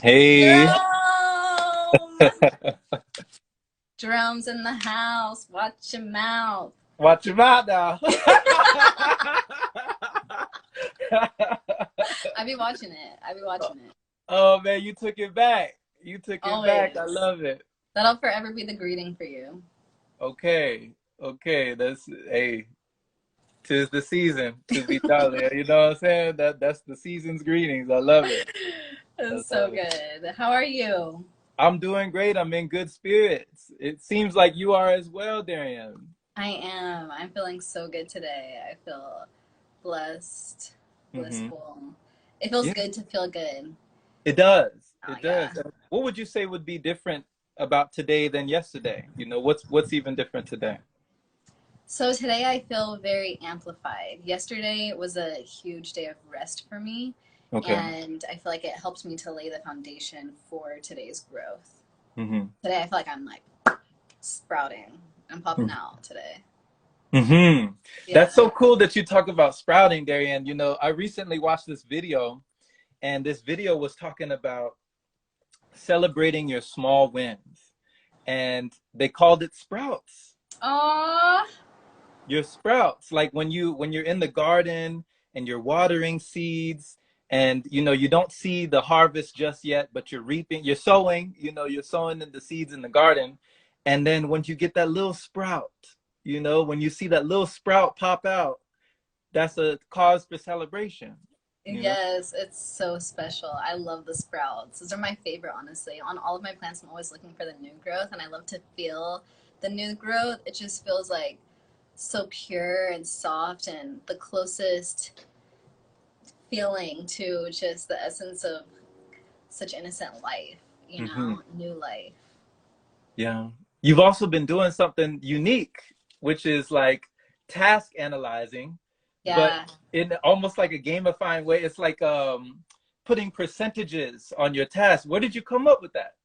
Hey. Jerome! Jerome's in the house. Watch your mouth. Watch your mouth now. I be watching it. I be watching it. Oh man, you took it back. You took it back. I Always. love it. That'll forever be the greeting for you. Okay. Okay. That's hey, tis the season to be jolly. You know what I'm saying? That's the season's greetings. I love it. I It's so love it. good. How are you? I'm doing great. I'm in good spirits. It seems like you are as well, Darrien. I am. I'm feeling so good today. I feel blessed, Mm-hmm. blissful. It feels Yeah, good to feel good. it does. Oh, It yeah. does. What would you say would be different about today than yesterday? What's even different today? So today I feel very amplified. Yesterday was a huge day of rest for me, Okay. and I feel like it helped me to lay the foundation for today's growth. Mm-hmm. Today I feel like I'm like sprouting. I'm popping out today. Mm-hmm. Yeah. That's so cool that you talk about sprouting, Darian. I recently watched this video, and this video was talking about celebrating your small wins, and they called it sprouts. Aww. Your sprouts, like when you're in the garden and you're watering seeds, and you don't see the harvest just yet, but you're reaping, you're sowing, you're sowing in the seeds in the garden, and then when you get that little sprout, when you see that little sprout pop out, that's a cause for celebration, you know. Yes, it's so special. I love the sprouts. Those are my favorite, honestly. On all of my plants, I'm always looking for the new growth, and I love to feel the new growth. It just feels like so pure and soft, and the closest feeling to just the essence of such innocent life, Hmm. new life. Yeah, you've also been doing something unique, which is like task analyzing, but Yeah. in almost like a gamifying way. It's like putting percentages on your task. Where did you come up with that?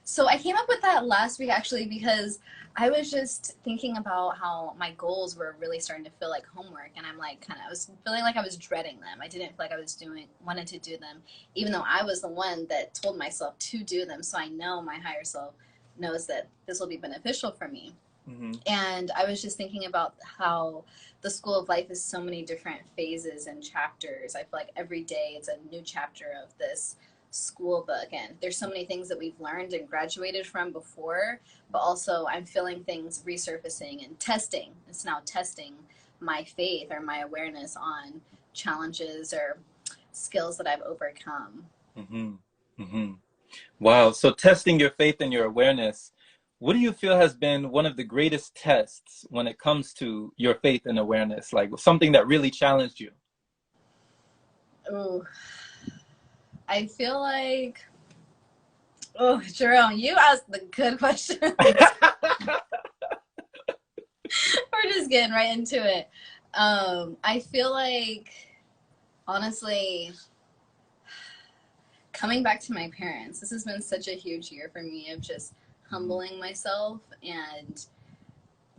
So I came up with that last week actually because I was just thinking about how my goals were really starting to feel like homework, and I'm like I was feeling like I was dreading them. I didn't feel like I was doing wanted to do them, even though I was the one that told myself to do them. So I know my higher self knows that this will be beneficial for me. Hmm. And I was just thinking about how the school of life is so many different phases and chapters. I feel like every day it's a new chapter of this school book, and there's so many things that we've learned and graduated from before, but also I'm feeling things resurfacing and testing. It's now testing my faith or my awareness on challenges or skills that I've overcome. Hmm. Hmm. Wow. So testing your faith and your awareness, what do you feel has been one of the greatest tests when it comes to your faith and awareness? Like something that really challenged you? Ooh, I feel like, oh, Jerome, you asked the good questions. We're just getting right into it. I feel like, honestly, coming back to my parents, this has been such a huge year for me of just humbling myself. And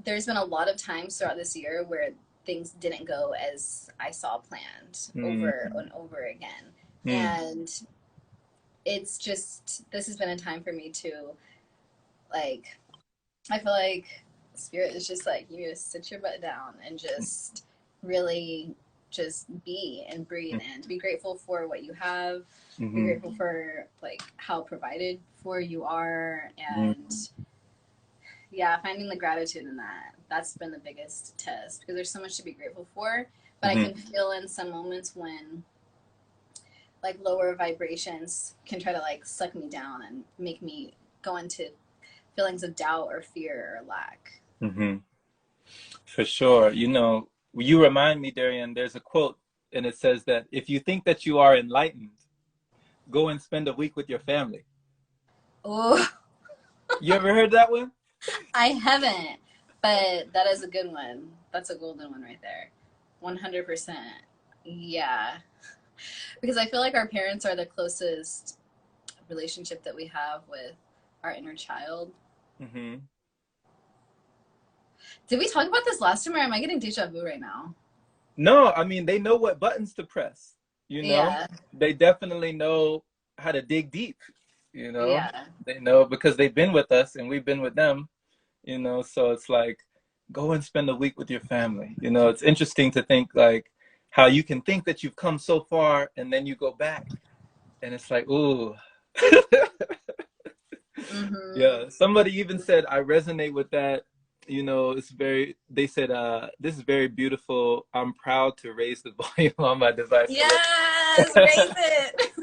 there's been a lot of times throughout this year where things didn't go as I saw planned over Mm-hmm. and over again. And it's just, this has been a time for me to, like, I feel like spirit is just like you need to sit your butt down and just really just be and breathe and be grateful for what you have. Be Mm-hmm. grateful for like how provided for you are, Mm-hmm. and yeah, finding the gratitude in that. That's been the biggest test because there's so much to be grateful for. But I Mm-hmm. can feel in some moments when like lower vibrations can try to like suck me down and make me go into feelings of doubt or fear or lack. Mm-hmm. For sure. You remind me, Darian, there's a quote, and it says that if you think that you are enlightened, go and spend a week with your family. Oh, You ever heard that one? I haven't, but that is a good one. That's a golden one right there. 100%. Yeah. Because I feel like our parents are the closest relationship that we have with our inner child. Mm-hmm. Did we talk about this last time, or am I getting deja vu right now? No, I mean, they know what buttons to press, you know? Yeah. They definitely know. how to dig deep, you know. Yeah. They know because they've been with us and we've been with them, you know. So it's like, go and spend a week with your family. You know, it's interesting to think like how you can think that you've come so far and then you go back and it's like, ooh. Mm-hmm. Yeah, somebody even said I resonate with that. You know, it's very, they said, this is very beautiful. I'm proud to raise the volume on my device a Yes, little. raise it.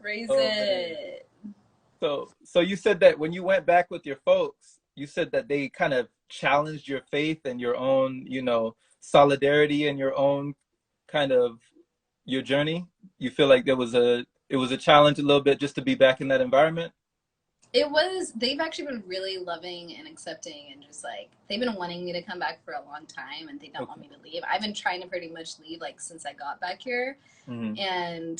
Raise Oh man. it. So you said that when you went back with your folks, you said that they kind of challenged your faith and your own, you know, solidarity and your own kind of your journey. You feel like it was a challenge a little bit just to be back in that environment? It was, they've actually been really loving and accepting and just like, they've been wanting me to come back for a long time and they don't want Okay. me to leave. I've been trying to pretty much leave like since I got back here. Hmm. And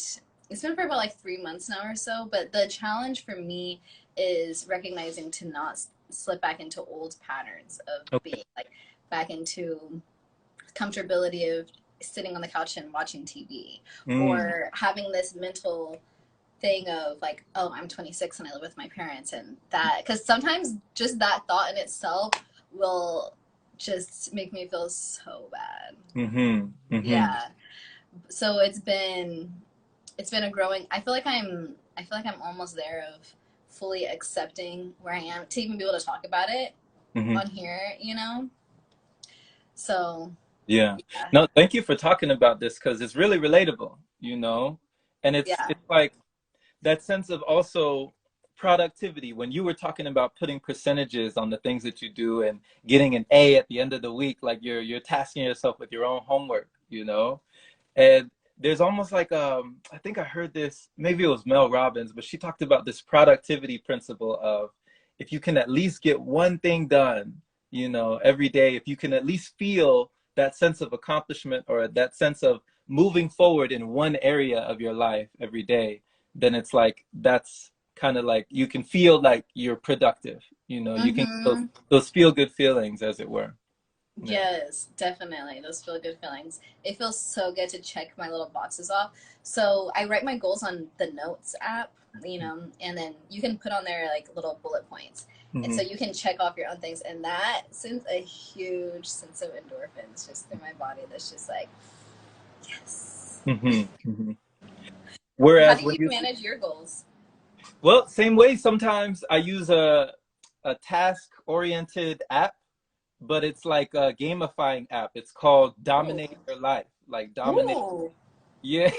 it's been for about like 3 months now or so. But the challenge for me is recognizing to not slip back into old patterns of Okay. being like back into comfortability of sitting on the couch and watching TV Mm. or having this mental thing of like, oh, I'm 26 and I live with my parents, and that, because sometimes just that thought in itself will just make me feel so bad. Hmm. Hmm. Yeah. So it's been a growing, I feel like I'm almost there of fully accepting where I am to even be able to talk about it Hmm. on here, so Yeah. yeah. No, thank you for talking about this because it's really relatable, you know, and Yeah. it's like that sense of also productivity when you were talking about putting percentages on the things that you do and getting an A at the end of the week, like you're tasking yourself with your own homework, you know. And there's almost like I think I heard this, maybe it was Mel Robbins, but she talked about this productivity principle of if you can at least get one thing done, you know, every day, if you can at least feel that sense of accomplishment or that sense of moving forward in one area of your life every day, then it's like that's kind of like you can feel like you're productive, you know, you can get Mm-hmm. those feel good feelings as it were. Yeah. Yes, definitely. Those feel good feelings. It feels so good to check my little boxes off. So I write my goals on the Notes app, and then you can put on there like little bullet points. And Hmm. so you can check off your own things. And that sends a huge sense of endorphins just through my body that's just like, yes. Hmm. Hmm. How Whereas do when you you, manage your goals? well, same way, sometimes I use a task oriented app, but it's like a gamifying app. It's called Ooh. Dominate Your Life. Like dominate. Ooh. Yeah.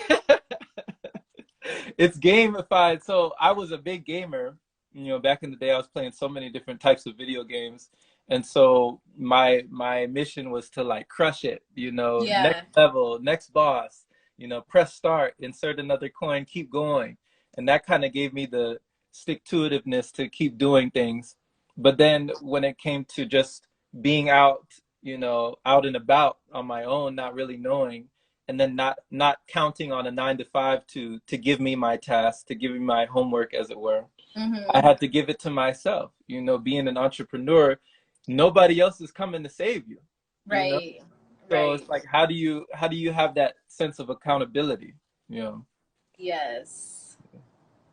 It's gamified. So I was a big gamer. You know, back in the day I was playing so many different types of video games. And so my mission was to like crush it, you know, next Yeah. level, next boss, you know, press start, insert another coin, keep going. And that kind of gave me the stick to itiveness to keep doing things. But then when it came to just being out, you know, out and about on my own, not really knowing, and then not counting on a 9 to 5 to give me my task, to give me my homework, as it were. I Mm-hmm. had to give it to myself. You know, being an entrepreneur, nobody else is coming to save you. You know, Right. so it's Right. like, how do you have that sense of accountability? You know, Yes.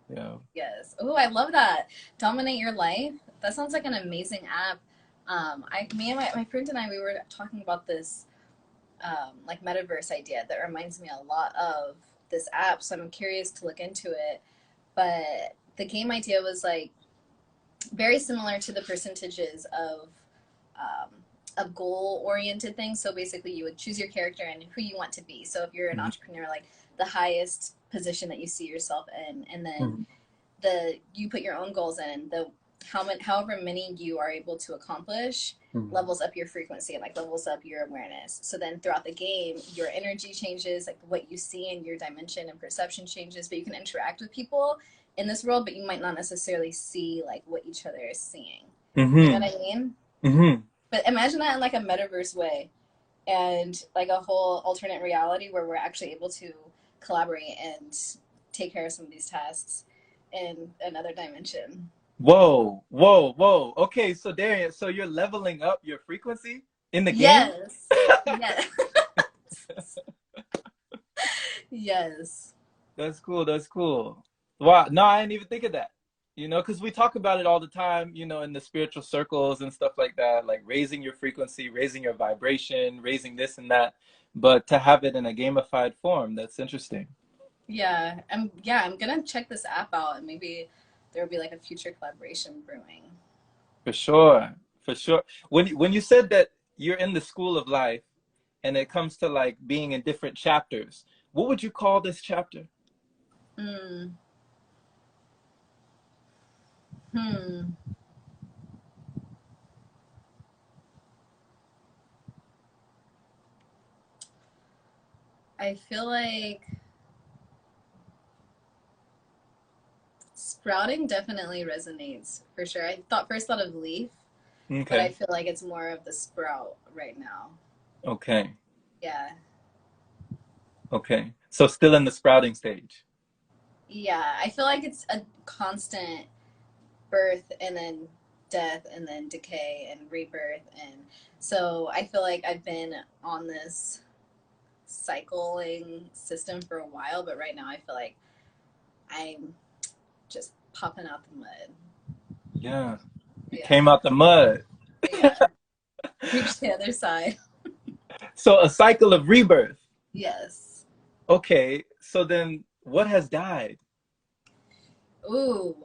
yeah. Yes. Oh, I love that. Dominate your life. That sounds like an amazing app. Me and my friend and I, we were talking about this, like metaverse idea that reminds me a lot of this app. So I'm curious to look into it. But the game idea was like very similar to the percentages um, of goal oriented things. So basically, you would choose your character and who you want to be. So if you're an Mhm. entrepreneur, like the highest position that you see yourself in, and then Mhm. you put your own goals in, the however many you are able to accomplish Mhm. levels up your frequency and like levels up your awareness. So then throughout the game, your energy changes, like what you see in your dimension and perception changes, but you can interact with people in this world, but you might not necessarily see like what each other is seeing. You know Mhm. what I mean? Mhm. But imagine that in like a metaverse way, and like a whole alternate reality where we're actually able to collaborate and take care of some of these tasks in another dimension. Whoa, whoa, whoa. Okay, so Darian, so you're leveling up your frequency in the game? Yes. Yes. Yes. That's cool. That's cool. Wow. No, I didn't even think of that. You know, because we talk about it all the time, you know, in the spiritual circles and stuff like that, like raising your frequency, raising your vibration, raising this and that. But to have it in a gamified form, that's interesting. I'm gonna check this app out and maybe there'll be like a future collaboration brewing. For sure. For sure. When you said that you're in the school of life and it comes to like being in different chapters, what would you call this chapter? Hmm. Hmm. I feel like sprouting definitely resonates for sure. I thought first thought of leaf, but I Okay. feel like it's more of the sprout right now. Okay. Yeah. Okay. So still in the sprouting stage. Yeah. I feel like it's a constant birth and then death and then decay and rebirth. And so I feel like I've been on this cycling system for a while, but right now I feel like I'm just popping out the mud. Yeah. You Yeah. came out the mud. Yeah. Reach the other side. So a cycle of rebirth. Yes. Okay. So then what has died? Ooh.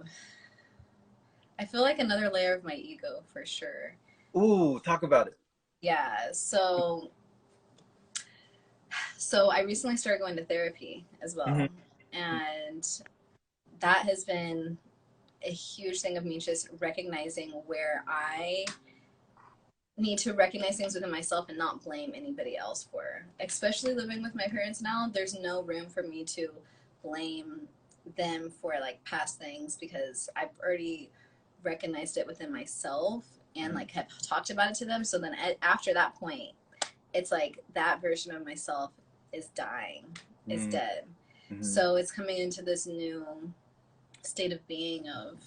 I feel like another layer of my ego for sure. Ooh, talk about it. Yeah. So I recently started going to therapy as Hmm. well. And that has been a huge thing of me just recognizing where I need to recognize things within myself and not blame anybody else for. Especially living with my parents now, there's no room for me to blame them for like past things because I've already recognized it within myself and like have talked about it to them. So then after that point, it's like that version of myself is dying, is Mm-hmm. dead. So it's coming into this new state of being of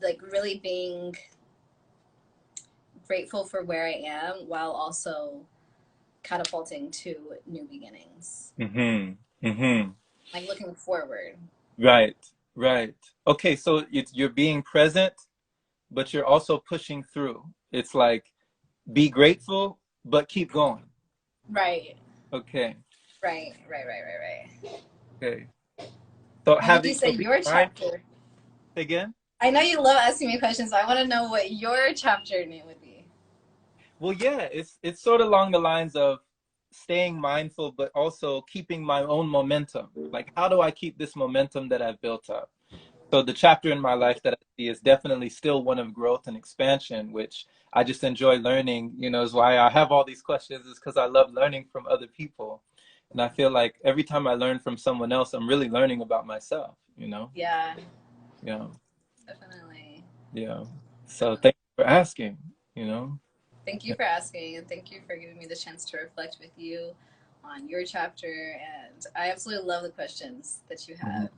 like really being grateful for where I am while also catapulting to new beginnings. Mm-hmm. Mm-hmm. Like looking forward. Right. Right. Okay. So you're being present, but you're also pushing through. It's like be grateful, but keep going. Right. Okay. Right. Okay. So What would you having say so being your mindful chapter? again. I know you love asking me questions, so I want to know what your chapter name would be. Well, yeah, it's sort of along the lines of staying mindful, but also keeping my own momentum. Like, how do I keep this momentum that I've built up? So the chapter in my life that I see is definitely still one of growth and expansion, which I just enjoy learning, you know, is why I have all these questions, is because I love learning from other people. And I feel like every time I learn from someone else, I'm really learning about myself, you know? Yeah, Yeah, definitely. yeah. So thank you for asking, you know? Thank you for asking, and thank you for giving me the chance to reflect with you on your chapter. And I absolutely love the questions that you Mhm. have.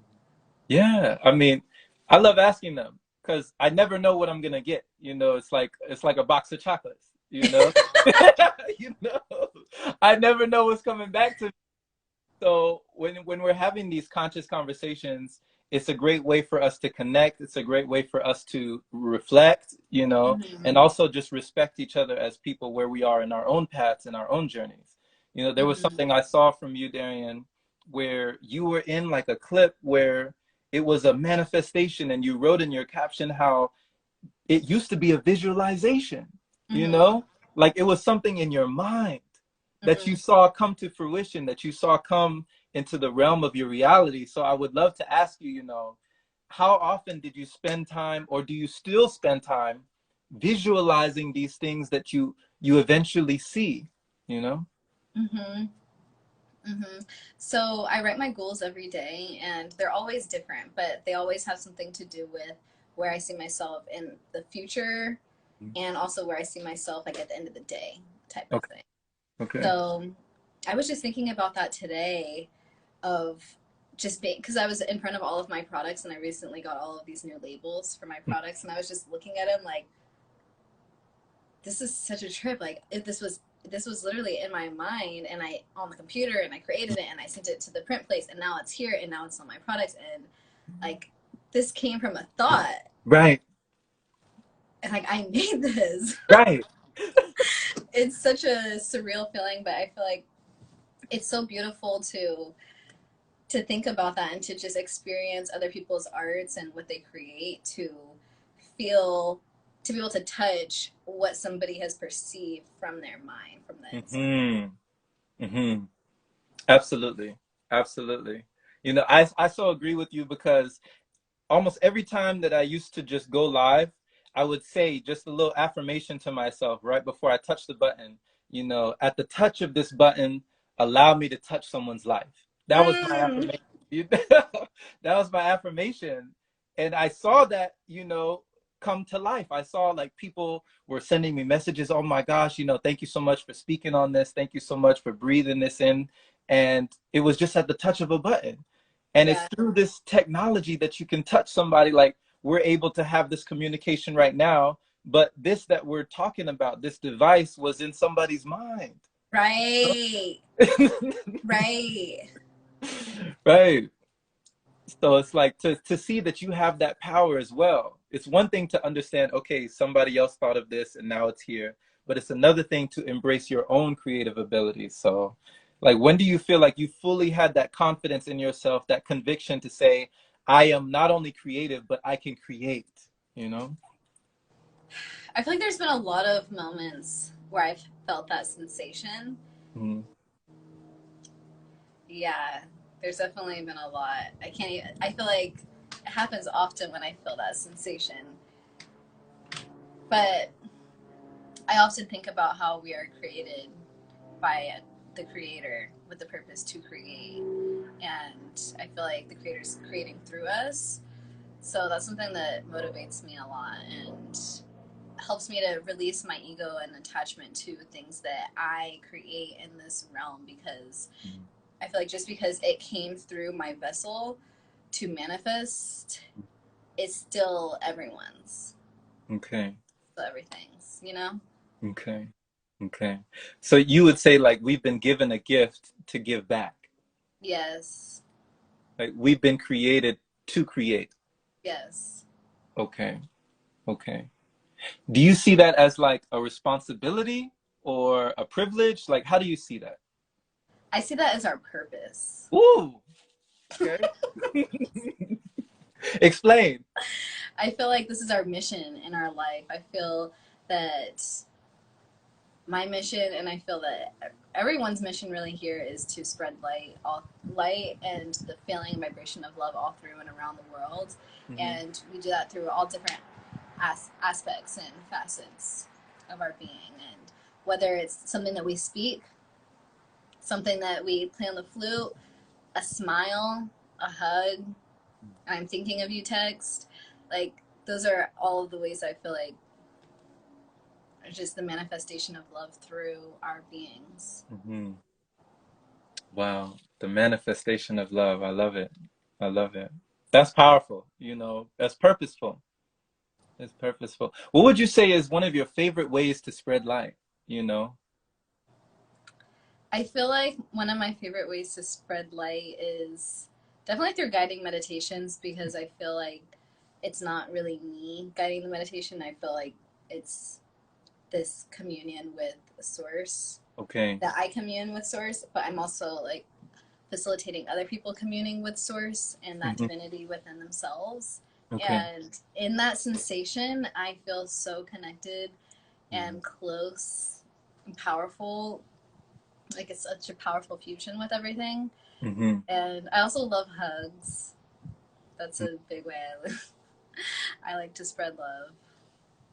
Yeah, I mean, I love asking them because I never know what I'm gonna get. You know, it's like a box of chocolates. You know, you know, I never know what's coming back to me. So when we're having these conscious conversations, it's a great way for us to connect. It's a great way for us to reflect. You know, and Mm-hmm. also just respect each other as people where we are in our own paths and our own journeys. You know, there was Mm-hmm. something I saw from you, Darrien, where you were in like a clip where it was a manifestation and you wrote in your caption how it used to be a visualization, you Mm-hmm. know, like it was something in your mind that you Mm-hmm. saw come to fruition, that you saw come into the realm of your reality. So I would love to ask you, you know, how often did you spend time, or do you still spend time visualizing these things that you eventually see, you know? Mm-hmm. Mm-hmm. So I write my goals every day, and they're always different, but they always have something to do with where I see myself in the future, and also where I see myself like at the end of the day, type of Okay. thing. Okay. So I was just thinking about that today, of just being because I was in front of all of my products, and I recently got all of these new labels for my products, and I was just looking at them like, this is such a trip. Like if this was this was literally in my mind, and I on the computer, and I created it, and I sent it to the print place, and now it's here, and now it's on my products, and like this came from a thought, Right. and like I made this. Right. It's such a surreal feeling, but I feel like it's so beautiful to think about that and to just experience other people's arts and what they create, to feel, to be able to touch what somebody has perceived from their mind, from the inside. Mm-hmm. Mm-hmm. Absolutely. Absolutely. You know, I so agree with you because almost every time that I used to just go live, I would say just a little affirmation to myself right before I touch the button. You know, at the touch of this button, allow me to touch someone's life. That was my Mm, affirmation. That was my affirmation. And I saw that, you know, come to life. I saw like people were sending me messages. Oh my gosh, you know, thank you so much for speaking on this. Thank you so much for breathing this in. And it was just at the touch of a button. And it's yeah, through this technology that you can touch somebody. Like we're able to have this communication right now, but this that we're talking about, this device was in somebody's mind. right, right. Right. So it's like to see that you have that power as well. It's one thing to understand, okay, somebody else thought of this and now it's here, but it's another thing to embrace your own creative abilities. So like when do you feel like you fully had that confidence in yourself, that conviction to say, I am not only creative, but I can create, you know? I feel like there's been a lot of moments where I've felt that sensation. Mhm. Yeah, there's definitely been a lot. I can't even, I feel like it happens often when I feel that sensation. But I often think about how we are created by the creator with the purpose to create. And I feel like the creator's creating through us. So that's something that motivates me a lot and helps me to release my ego and attachment to things that I create in this realm, because I feel like just because it came through my vessel to manifest, it's still everyone's. Okay. Still everything's, you know? Okay. Okay. So you would say like we've been given a gift to give back. Yes. Like we've been created to create. Yes. Okay. Okay. Do you see that as like a responsibility or a privilege? Like, how do you see that? I see that as our purpose. Ooh, okay. Explain. I feel like this is our mission in our life. I feel that my mission, and I feel that everyone's mission really here, is to spread light, all light, and the feeling and vibration of love all through and around the world. Hmm. And we do that through all different aspects and facets of our being. And whether it's something that we speak, something that we play on the flute, a smile, a hug, I'm thinking of you text, like those are all of the ways I feel like it's just the manifestation of love through our beings. Hmm. Wow, the manifestation of love. I love it. I love it. That's powerful. You know, that's purposeful. It's purposeful. What would you say is one of your favorite ways to spread light? You know? I feel like one of my favorite ways to spread light is definitely through guiding meditations, because I feel like it's not really me guiding the meditation. I feel like it's this communion with source, Okay. that I commune with source, but I'm also like facilitating other people communing with source and that Hmm. divinity within themselves. Okay. And in that sensation, I feel so connected Hmm. and close and powerful. Like it's such a powerful fusion with everything. Hmm. And I also love hugs. That's a big way I like to spread love.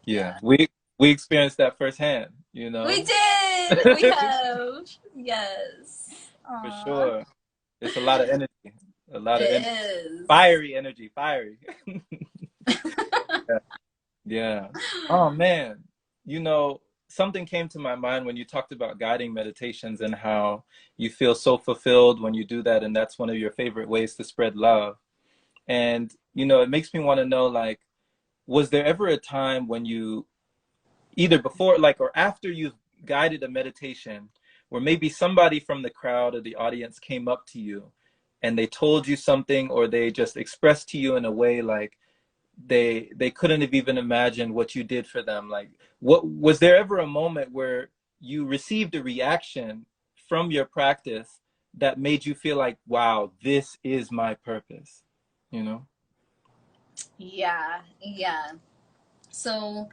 Yeah. Yeah. We experienced that firsthand, you We know? did! We have. Yes. For Aww. sure. It's a lot of energy. A lot of energy. It is. Fiery energy, fiery. Yeah. Yeah. Oh man. You know, something came to my mind when you talked about guiding meditations and how you feel so fulfilled when you do that, and that's one of your favorite ways to spread love. And you know, it makes me want to know like, was there ever a time when you either before like or after you've guided a meditation where maybe somebody from the crowd or the audience came up to you and they told you something, or they just expressed to you in a way like they couldn't have even imagined what you did for them? Like, what was there ever a moment where you received a reaction from your practice that made you feel like, wow, this is my purpose, you know? Yeah, yeah. So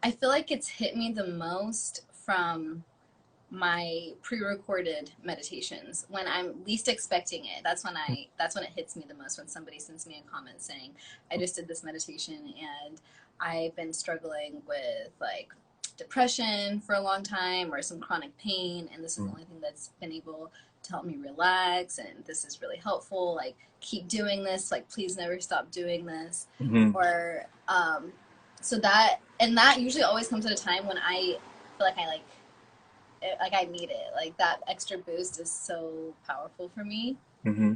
I feel like it's hit me the most from my pre-recorded meditations when I'm least expecting it. That's when it hits me the most, when somebody sends me a comment saying, I just did this meditation and I've been struggling with like depression for a long time or some chronic pain, and this is the only thing that's been able to help me relax, and this is really helpful, like keep doing this, like please never stop doing this. Mm-hmm. Or so that, and that usually always comes at a time when I feel like I need it. Like that extra boost is so powerful for me. Mm-hmm.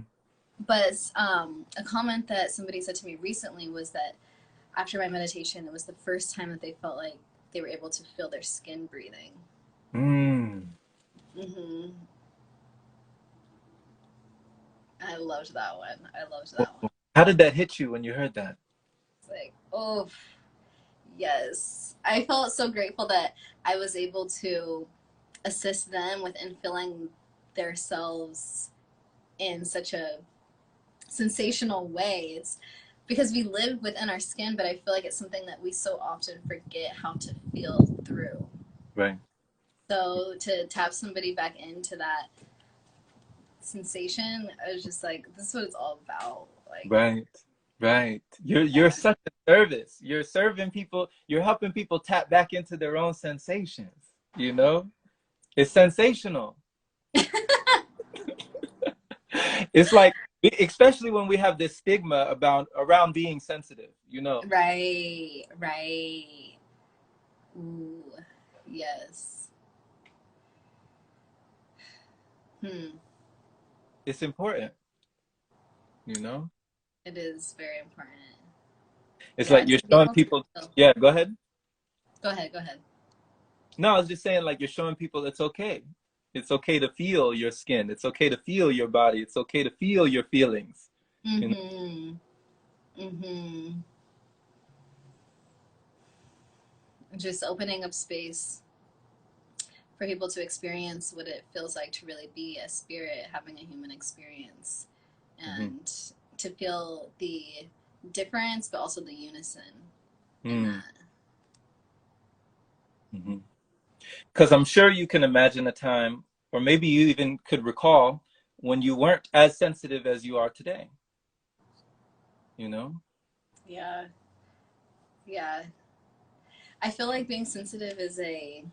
But a comment that somebody said to me recently was that after my meditation, it was the first time that they felt like they were able to feel their skin breathing. Mm. Hmm. I loved that one. I loved that one. How did that hit you when you heard that? It's like, oh, yes. I felt so grateful that I was able to assist them within feeling themselves in such a sensational way. It's because we live within our skin, but I feel like it's something that we so often forget how to feel through. Right. So to tap somebody back into that sensation, I was just like, this is what it's all about. Like, Right. Right. You're yeah. such a service. You're serving people, you're helping people tap back into their own sensations, you know? It's sensational. It's like, especially when we have this stigma about around being sensitive, you know? Right, right. Ooh, yes. Hmm. It's important, you know? It is very important. It's Yeah, like to you're be showing able to people, feel. yeah, go ahead. Go ahead, go ahead. No, I was just saying, like, you're showing people it's okay. It's okay to feel your skin. It's okay to feel your body. It's okay to feel your feelings. You know? Mm-hmm. Mm-hmm. Just opening up space for people to experience what it feels like to really be a spirit having a human experience, Mm-hmm. and to feel the difference but also the unison in Mm. that. Mm-hmm. Because I'm sure you can imagine a time, or maybe you even could recall when you weren't as sensitive as you are today, you know? Yeah, yeah. I feel like being sensitive is a,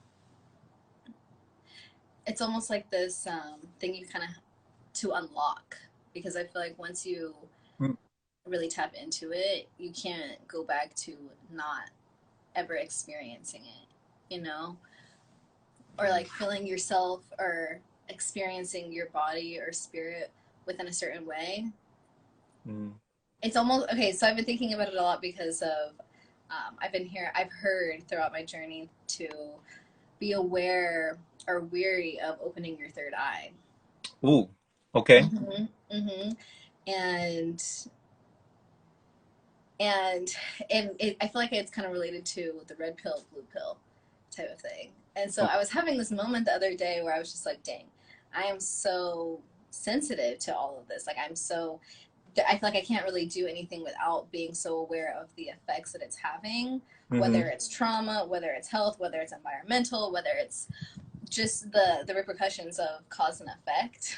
it's almost like this thing you kind of to unlock, because I feel like once you Mm. really tap into it, you can't go back to not ever experiencing it, you know? Or like feeling yourself or experiencing your body or spirit within a certain way. Mm. It's almost okay. So I've been thinking about it a lot because of I've heard throughout my journey to be aware or weary of opening your third eye. Ooh, okay. Mm-hmm, mm-hmm. And and I feel like it's kind of related to the red pill, blue pill type of thing. And so I was having this moment the other day where I was just like, dang, I am so sensitive to all of this. Like I'm so, I feel like I can't really do anything without being so aware of the effects that it's having, Mm-hmm. whether it's trauma, whether it's health, whether it's environmental, whether it's just the repercussions of cause and effect.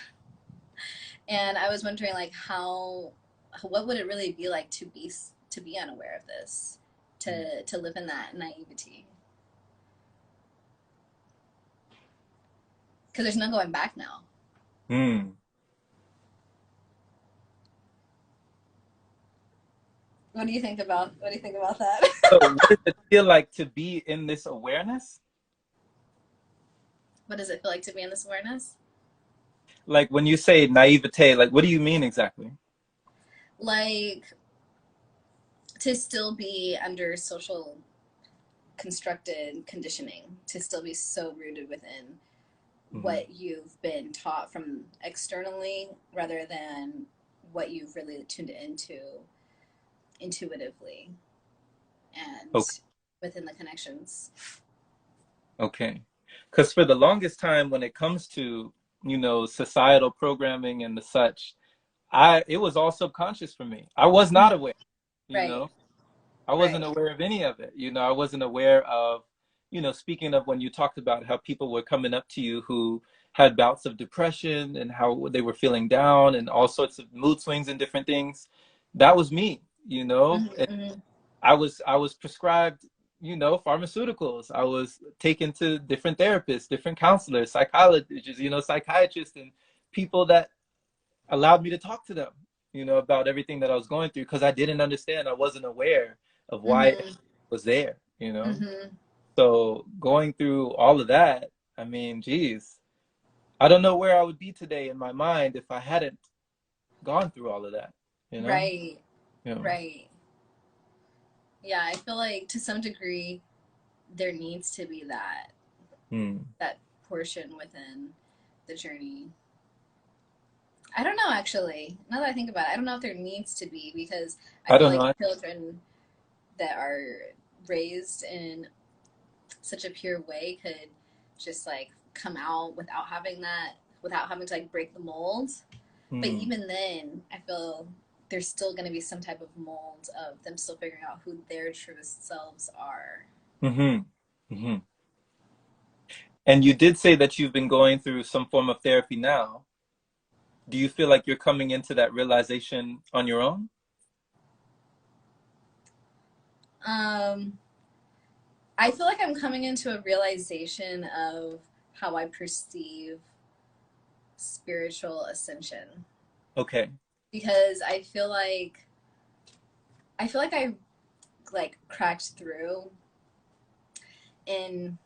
And I was wondering like how, what would it really be like to be unaware of this, to live in that naivety, because there's no going back now. Mm. What do you think about that? So what does it feel like to be in this awareness? What does it feel like to be in this awareness? Like when you say naivete, like what do you mean exactly? Like to still be under social constructed conditioning to still be so rooted within Hmm. what you've been taught from externally rather than what you've really tuned into intuitively and Okay. within the connections. Okay. Because for the longest time, when it comes to, societal programming and the such, it was all subconscious for me. I was not aware, you Right, know. I wasn't right. aware of any of it. I wasn't aware of, speaking of when you talked about how people were coming up to you who had bouts of depression and how they were feeling down and all sorts of mood swings and different things. That was me, Mm-hmm, mm-hmm. I was prescribed, pharmaceuticals. I was taken to different therapists, different counselors, psychologists, psychiatrists and people that allowed me to talk to them, about everything that I was going through because I didn't understand. I wasn't aware of why it Mm-hmm. was there, Mm-hmm. So going through all of that, I mean, geez, I don't know where I would be today in my mind if I hadn't gone through all of that, you know? Right, Yeah. right. Yeah, I feel like to some degree there needs to be Hmm. that portion within the journey. I don't know actually. Now that I think about it, I don't know if there needs to be because I I feel don't like know. children that are raised in such a pure way could just like come out without having to like break the mold. But Hmm. even then, I feel there's still going to be some type of mold of them still figuring out who their truest selves are. Hmm. Hmm. And you did say that you've been going through some form of therapy now. Do you feel like you're coming into that realization on your own? Um, I feel like I'm coming into a realization of how I perceive spiritual ascension Okay. because I feel like I like cracked through in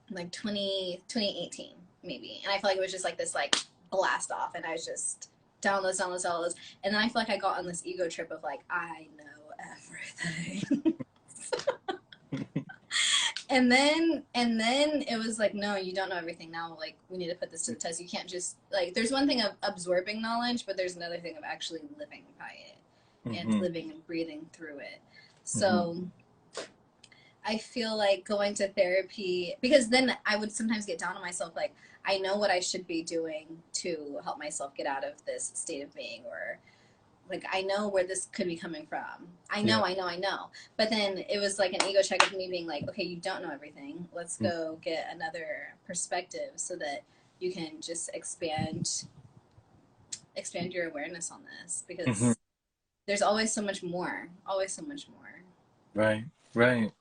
like 2018 maybe, and I feel like it was just like this like blast off, and I was just downloads, and then I feel like I got on this ego trip of like I know everything. And then it was like, no, you don't know everything now. Like, we need to put this to the test. You can't just like. There's one thing of absorbing knowledge, but there's another thing of actually living by it and Hmm. living and breathing through it. Hmm. So I feel like going to therapy because then I would sometimes get down on myself. Like, I know what I should be doing to help myself get out of this state of being, or like I know where this could be coming from. I Yeah. know, I know, I know. But then it was like an ego check of me being like, okay, you don't know everything. Let's go get another perspective so that you can just expand your awareness on this Hmm. because there's always so much more. Always so much more. Right. Right.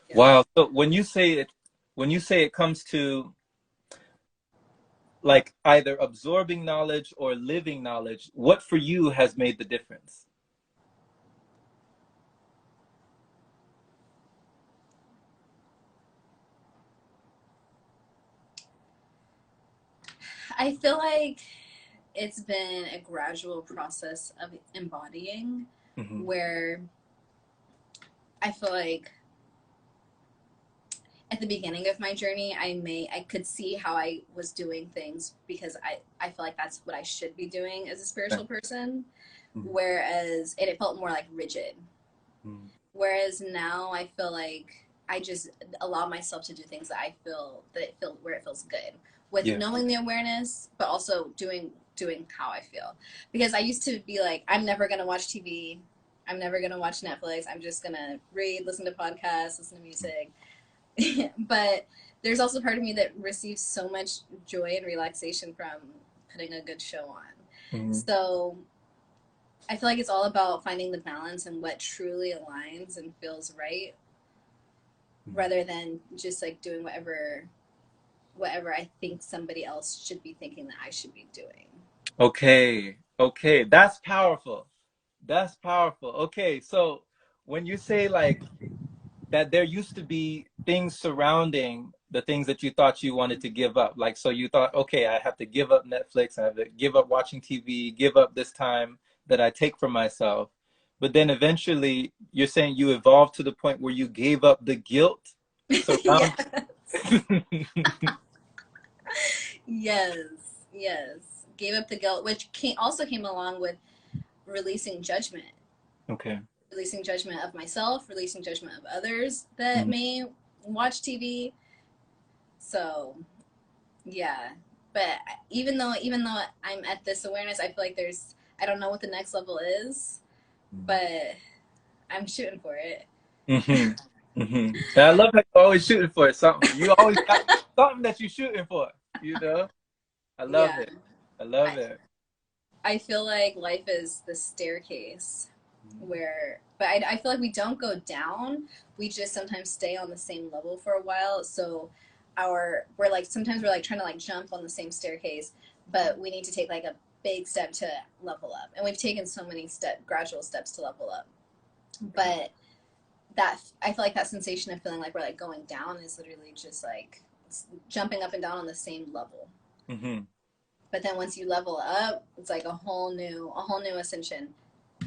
Yeah. Wow. So when you say it comes to like either absorbing knowledge or living knowledge, what for you has made the difference? I feel like it's been a gradual process of embodying Hmm. where I feel like at the beginning of my journey I could see how I was doing things because I feel like that's what I should be doing as a Okay. spiritual person, Hmm. whereas it felt more like rigid, Hmm. whereas now I feel like I just allow myself to do things that I feel that it feel where it feels good with Yeah. knowing the awareness but also doing how I feel, because I used to be like, I'm never going to watch TV, I'm never going to watch Netflix, I'm just going to read, listen to podcasts, listen to music. But there's also part of me that receives so much joy and relaxation from putting a good show on. Hmm. So I feel like it's all about finding the balance and what truly aligns and feels right, rather than just like doing whatever I think somebody else should be thinking that I should be doing. Okay. Okay. That's powerful. That's powerful. Okay. So when you say like that there used to be things surrounding the things that you thought you wanted to give up. Like, so you thought, okay, I have to give up Netflix, I have to give up watching TV, give up this time that I take for myself. But then eventually you're saying you evolved to the point where you gave up the guilt Surround. Yes, yes. Gave up the guilt, which also came along with releasing judgment. Okay. Releasing judgment of myself, releasing judgment of others that Mhm. may watch TV. So, yeah. But even though I'm at this awareness, I feel like I don't know what the next level is, but I'm shooting for it. Hmm. Hmm. And I love how you're always shooting for something. You always got something that you're shooting for. You know, I love Yeah. it. I love I, it. I feel like life is the staircase but I feel like we don't go down. We just sometimes stay on the same level for a while. So we're like, sometimes we're like trying to like jump on the same staircase, but we need to take like a big step to level up. And we've taken so many gradual steps to level up. Okay. But that, I feel like that sensation of feeling like we're like going down is literally just like jumping up and down on the same level. Hmm. But then once you level up, it's like a whole new ascension.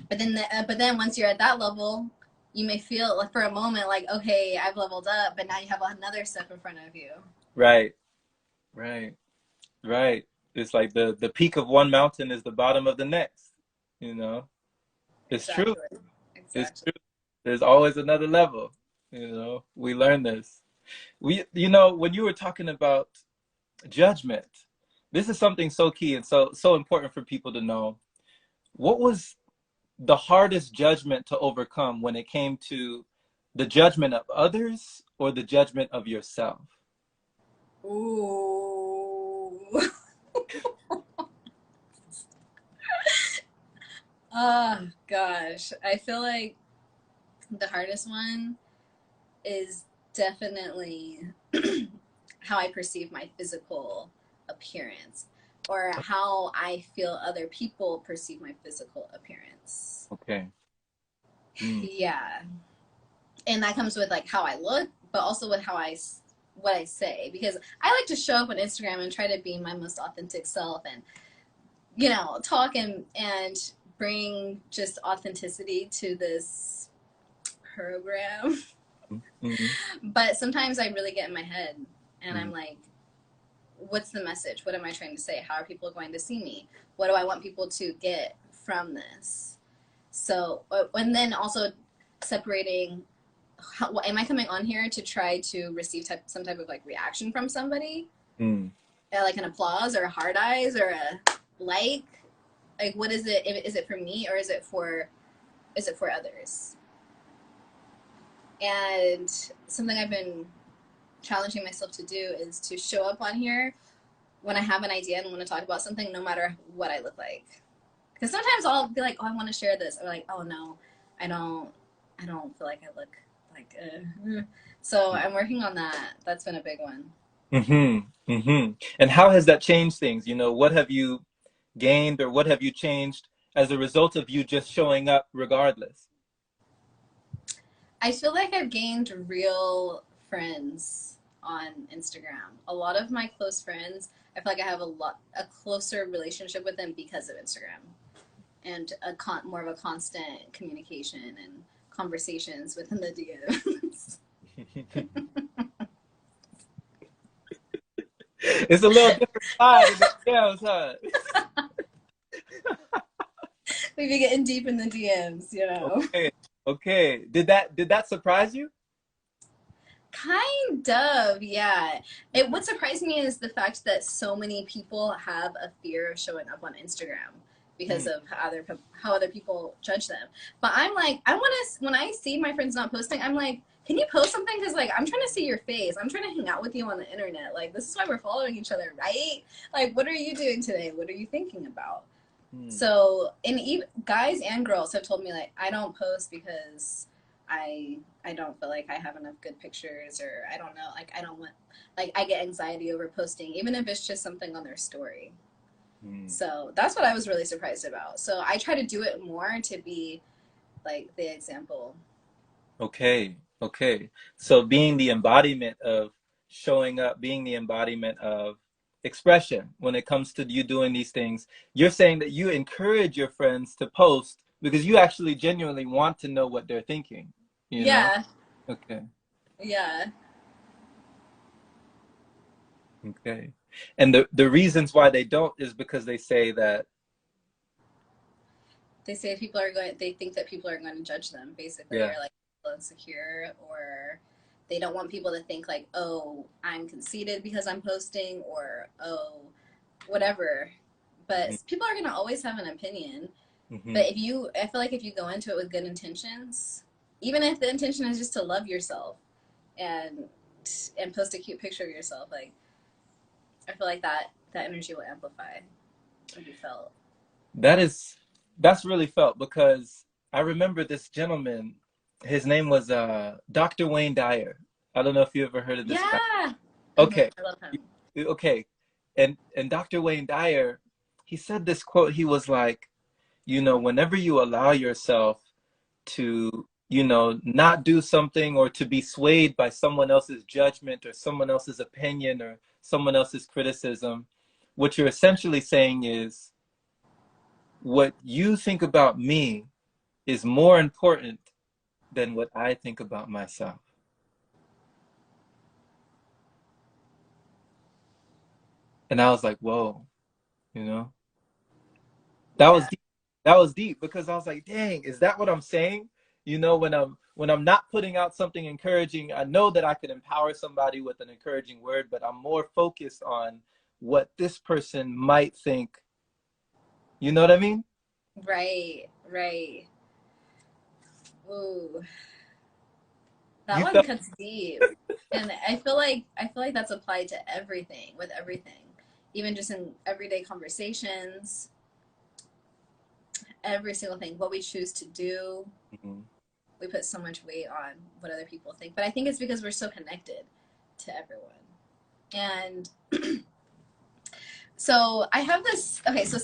But then once you're at that level, you may feel like for a moment like, okay, I've leveled up, but now you have another step in front of you. Right. Right. Right. It's like the peak of one mountain is the bottom of the next. You know, it's true. Exactly. It's Exactly. true. There's always another level. You know, we learn this. When you were talking about judgment, this is something so key and so important for people to know. What was the hardest judgment to overcome when it came to the judgment of others or the judgment of yourself? Ooh. Oh gosh. I feel like the hardest one is definitely how I perceive my physical appearance or how I feel other people perceive my physical appearance. Okay. Mm. Yeah. And that comes with like how I look, but also with what I say, because I like to show up on Instagram and try to be my most authentic self and talk and bring just authenticity to this program. Mm. But sometimes I really get in my head and I'm Mm. like, what's the message? What am I trying to say? How are people going to see me? What do I want people to get from this? So, and then also separating, am I coming on here to try to receive some type of like reaction from somebody, Mm. like an applause or a hard eyes or a like? Like, what is it? Is it for me or is it for others? And something I've been challenging myself to do is to show up on here when I have an idea and want to talk about something, no matter what I look like. Because sometimes I'll be like, oh, I want to share this, or like, oh no, I don't, I don't feel like I look like. So I'm working on that. That's been a big one. Mm-hmm. Mm-hmm. And how has that changed things? What have you gained or what have you changed as a result of you just showing up regardless? I feel like I've gained real friends on Instagram. A lot of my close friends, I feel like I have a closer relationship with them because of Instagram, and more of a constant communication and conversations within the DMs. It's a little different side of the scales, huh? We be getting deep in the DMs. Okay. Okay. Did that surprise you? Kind of, yeah. What surprised me is the fact that so many people have a fear of showing up on Instagram because Mm. of how other people judge them. But I'm like, I want to when I see my friends not posting, I'm like, can you post something? Because like I'm trying to see your face. I'm trying to hang out with you on the internet. Like this is why we're following each other, right? Like, what are you doing today? What are you thinking about? Mm. So, and even guys and girls have told me like I don't post because I don't feel like I have enough good pictures, or I don't know, like I don't want, like I get anxiety over posting even if it's just something on their story. Mm. So that's what I was really surprised about. So I try to do it more to be like the example. Okay. Okay. So being the embodiment of showing up, being the embodiment of expression when it comes to you doing these things, you're saying that you encourage your friends to post because you actually genuinely want to know what they're thinking, you know? Yeah, Okay. yeah. Okay. And the reasons why they don't is because they say that, They say they think that people are going to judge them, basically, yeah. or like feel insecure, or they don't want people to think like, oh, I'm conceited because I'm posting, or oh, whatever. But Hmm. people are going to always have an opinion. Hmm. But I feel like if you go into it with good intentions, even if the intention is just to love yourself and post a cute picture of yourself, like I feel like that energy will amplify and be felt. That is, that's really felt because I remember this gentleman, his name was Dr. Wayne Dyer. I don't know if you ever heard of this guy. Yeah. Okay. I love him. Okay. And Dr. Wayne Dyer, he said this quote, he was like, you know, whenever you allow yourself to, you know, not do something or to be swayed by someone else's judgment or someone else's opinion or someone else's criticism, what you're essentially saying is what you think about me is more important than what I think about myself. And I was like, whoa, you know, that was Yeah. deep. That was deep because I was like, dang, is that what I'm saying? You know, when I'm not putting out something encouraging, I know that I could empower somebody with an encouraging word, but I'm more focused on what this person might think. You know what I mean? Right. Right. Ooh, that You one felt cuts deep. And I feel like that's applied to everything, with everything. Even just in everyday conversations, every single thing, what we choose to do, Mhm. we put so much weight on what other people think. But I think it's because we're so connected to everyone. And so I have this okay, so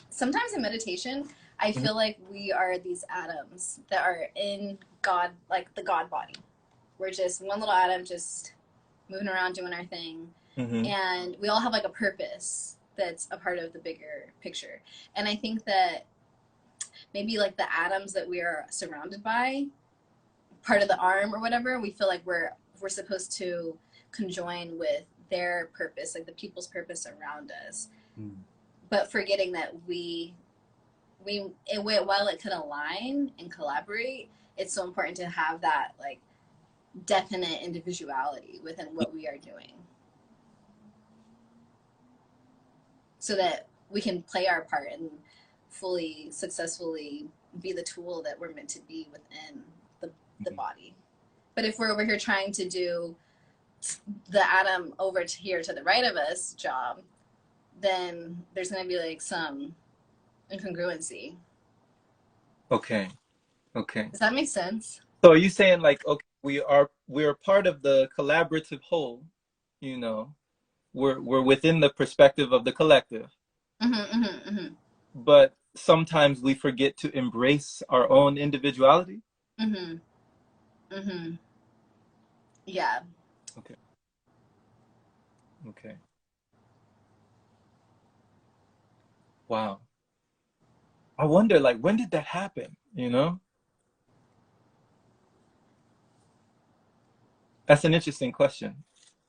sometimes in meditation, I Mhm. feel like we are these atoms that are in God, like the God body. We're just one little atom just moving around doing our thing. Mhm. And we all have like a purpose that's a part of the bigger picture. And I think that maybe like the atoms that we are surrounded by, part of the arm or whatever, we feel like we're supposed to conjoin with their purpose, like the people's purpose around us, Mhm. but forgetting that while it could align and collaborate, it's so important to have that like definite individuality within what we are doing, so that we can play our part and fully successfully be the tool that we're meant to be within the Mhm. body. But if we're over here trying to do the atom over to here to the right of us job, then there's going to be like some incongruency. Okay. Okay. Does that make sense? So are you saying like, okay, we're part of the collaborative whole, you know, we're within the perspective of the collective, Mm-hmm, mm-hmm, mm-hmm. but sometimes we forget to embrace our own individuality. Mm-hmm. Mm-hmm. Yeah. Okay. Okay. Wow. I wonder like when did that happen, you know? That's an interesting question.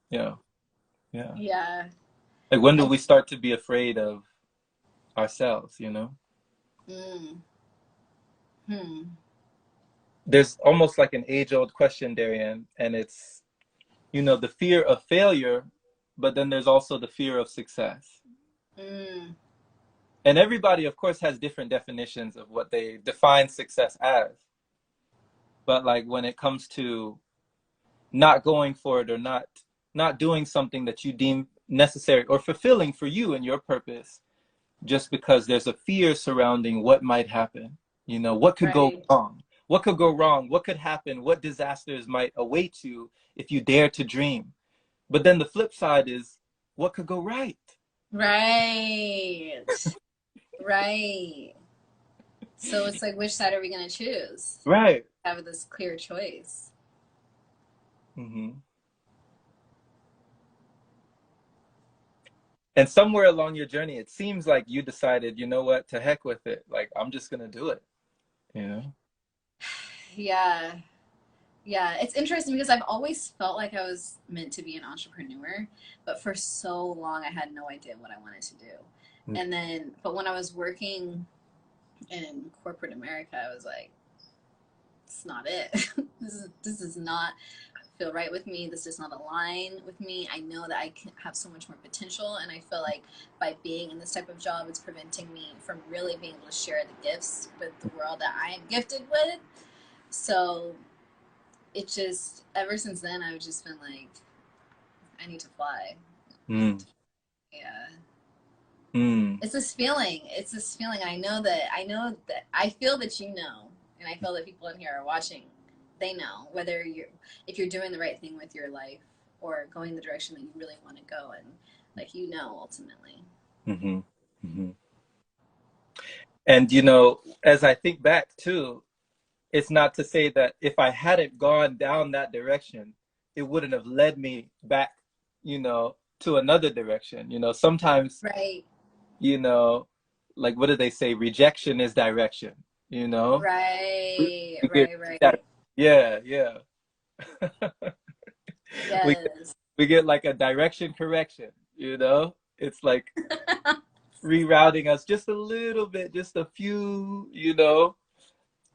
Yeah. Yeah. Yeah. Like when do I we start to be afraid of ourselves, you know? mm, hmm. There's almost like an age-old question, Darian, and it's, you know, the fear of failure, but then there's also the fear of success. Mm, And everybody, of course, has different definitions of what they define success as. But like when it comes to not going for it or not doing something that you deem necessary or fulfilling for you and your purpose, just because there's a fear surrounding what might happen. You know, what could go right. wrong? What could go wrong? What could happen? What disasters might await you if you dare to dream? But then the flip side is what could go right? Right. Right. So it's like, which side are we going to choose? Right. Have this clear choice. Hmm. And somewhere along your journey, it seems like you decided, you know what, to heck with it. Like, I'm just going to do it, you know? Yeah. Yeah, it's interesting because I've always felt like I was meant to be an entrepreneur, but for so long I had no idea what I wanted to do. And then, but when I was working in corporate America, I was like, it's not it. This does not feel right with me. This does not align with me. I know that I can have so much more potential, and I feel like by being in this type of job, it's preventing me from really being able to share the gifts with the world that I am gifted with. So it just ever since then I've just been like, I need to fly. I need Mm. to, yeah. Mm. It's this feeling. It's this feeling. I know that I feel that you know, and I feel that people in here are watching. They know whether you're if you're doing the right thing with your life or going the direction that you really want to go, and like you know ultimately. Mm-hmm. Mm-hmm. And you know, as I think back too, it's not to say that if I hadn't gone down that direction, it wouldn't have led me back, you know, to another direction. You know, sometimes, Right. you know, like what do they say? Rejection is direction, you know? We, Right. we get Right. that, Right. yeah, yeah. we get, Yes. we get like a direction correction, you know? It's like rerouting us just a little bit, just a few, you know,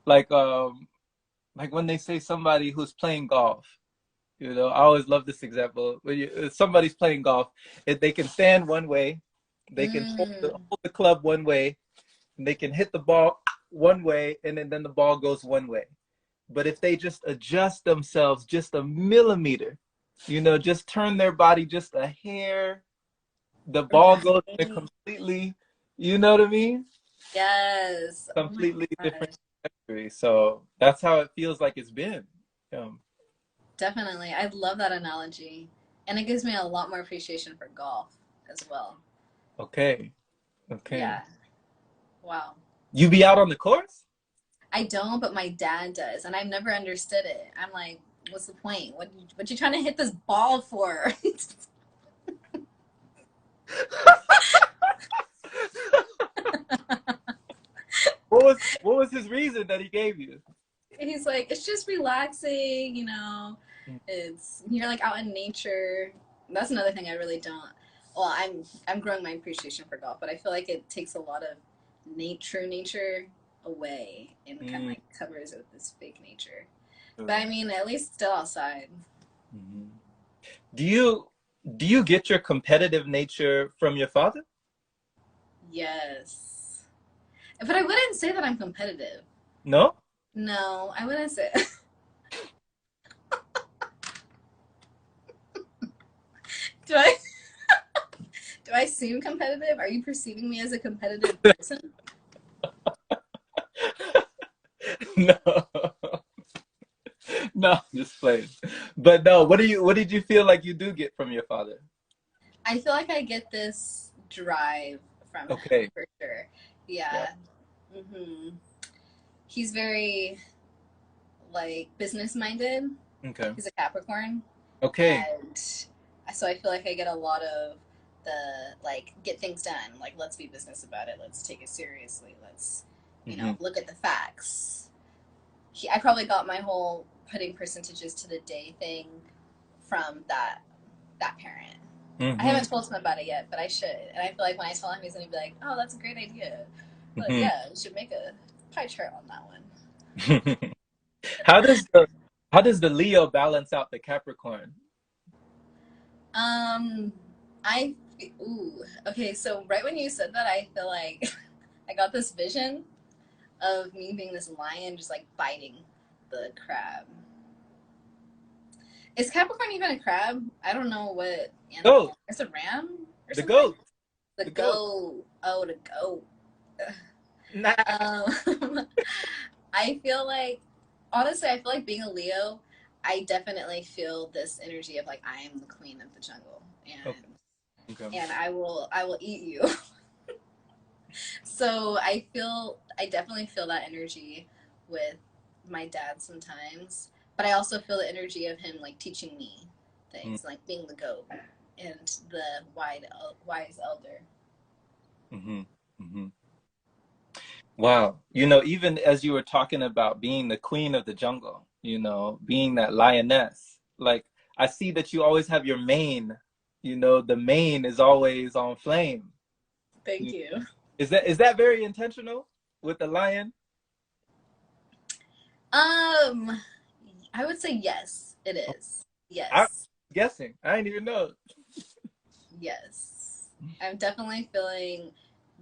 like like when they say somebody who's playing golf. You know, I always love this example. When somebody's playing golf, if they can stand one way, they can Mm. hold the club one way, and they can hit the ball one way, and then the ball goes one way. But if they just adjust themselves just a millimeter, you know, just turn their body just a hair, the ball goes in a Right. completely, you know what I mean? Yes. Oh my Completely different gosh. trajectory. So that's how it feels like it's been. Um, Definitely. I love that analogy. And it gives me a lot more appreciation for golf as well. okay, okay. Yeah. Wow. You be out on the course? I don't, but my dad does, and I've never understood it. I'm like, what's the point? What you trying to hit this ball for? What was his reason that he gave you? He's like, it's just relaxing, you know. It's you're like out in nature. That's another thing I really don't. Well, I'm growing my appreciation for golf, but I feel like it takes a lot of true nature away and kind of Mm, like covers it with this fake nature. But true. I mean, at least still outside. Mhm. Do you do you get your competitive nature from your father? Yes. But I wouldn't say that I'm competitive. No? No, I wouldn't say. Do I do I seem competitive? Are you perceiving me as a competitive person? No. No, just playing. But no, what did you feel like you do get from your father? I feel like I get this drive from him Okay. for sure. Yeah. Yeah. hmm He's very like business minded. Okay. He's a Capricorn, Okay. and so I feel like I get a lot of the like get things done. Like let's be business about it. Let's take it seriously. Let's Hmm. look at the facts. I probably got my whole putting percentages to the day thing from that parent. I Hmm. haven't told him about it yet, but I should. And I feel like when I tell him, he's gonna be like, "Oh, that's a great idea." But Hmm. yeah, you should make a pie chart on that one. How does the how does the Leo balance out the Capricorn? Um, I ooh okay. So right when you said that, I feel like I got this vision of me being this lion, just like biting the crab. Is Capricorn even a crab? I don't know what Goat. animal. It's a ram or The something. goat. The The goat. goat. Oh, the goat. Nah. I feel like, honestly, I feel like being a Leo, I definitely feel this energy of like I am the queen of the jungle, Okay. Okay. and I will eat you. So I definitely feel that energy with my dad sometimes, but I also feel the energy of him like teaching me things, like being the goat and the wise elder. Mm-hmm. Hmm. Wow. You know, even as you were talking about being the queen of the jungle. you know, being that lioness. Like, I see that you always have your mane, you know, the mane is always on flame. Thank you. Is that very intentional with the lion? Um, I would say yes, it is. I'm Yes, guessing. I didn't even know. yes. I'm definitely feeling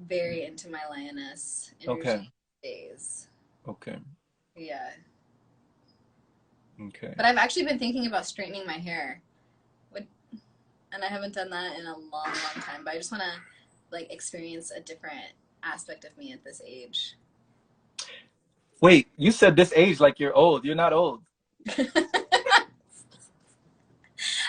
very into my lioness Okay. energy days. Okay. Yeah. Okay. But I've actually been thinking about straightening my hair. And I haven't done that in a long, long time. But I just want to like experience a different aspect of me at this age. Wait, you said this age like you're old. You're not old.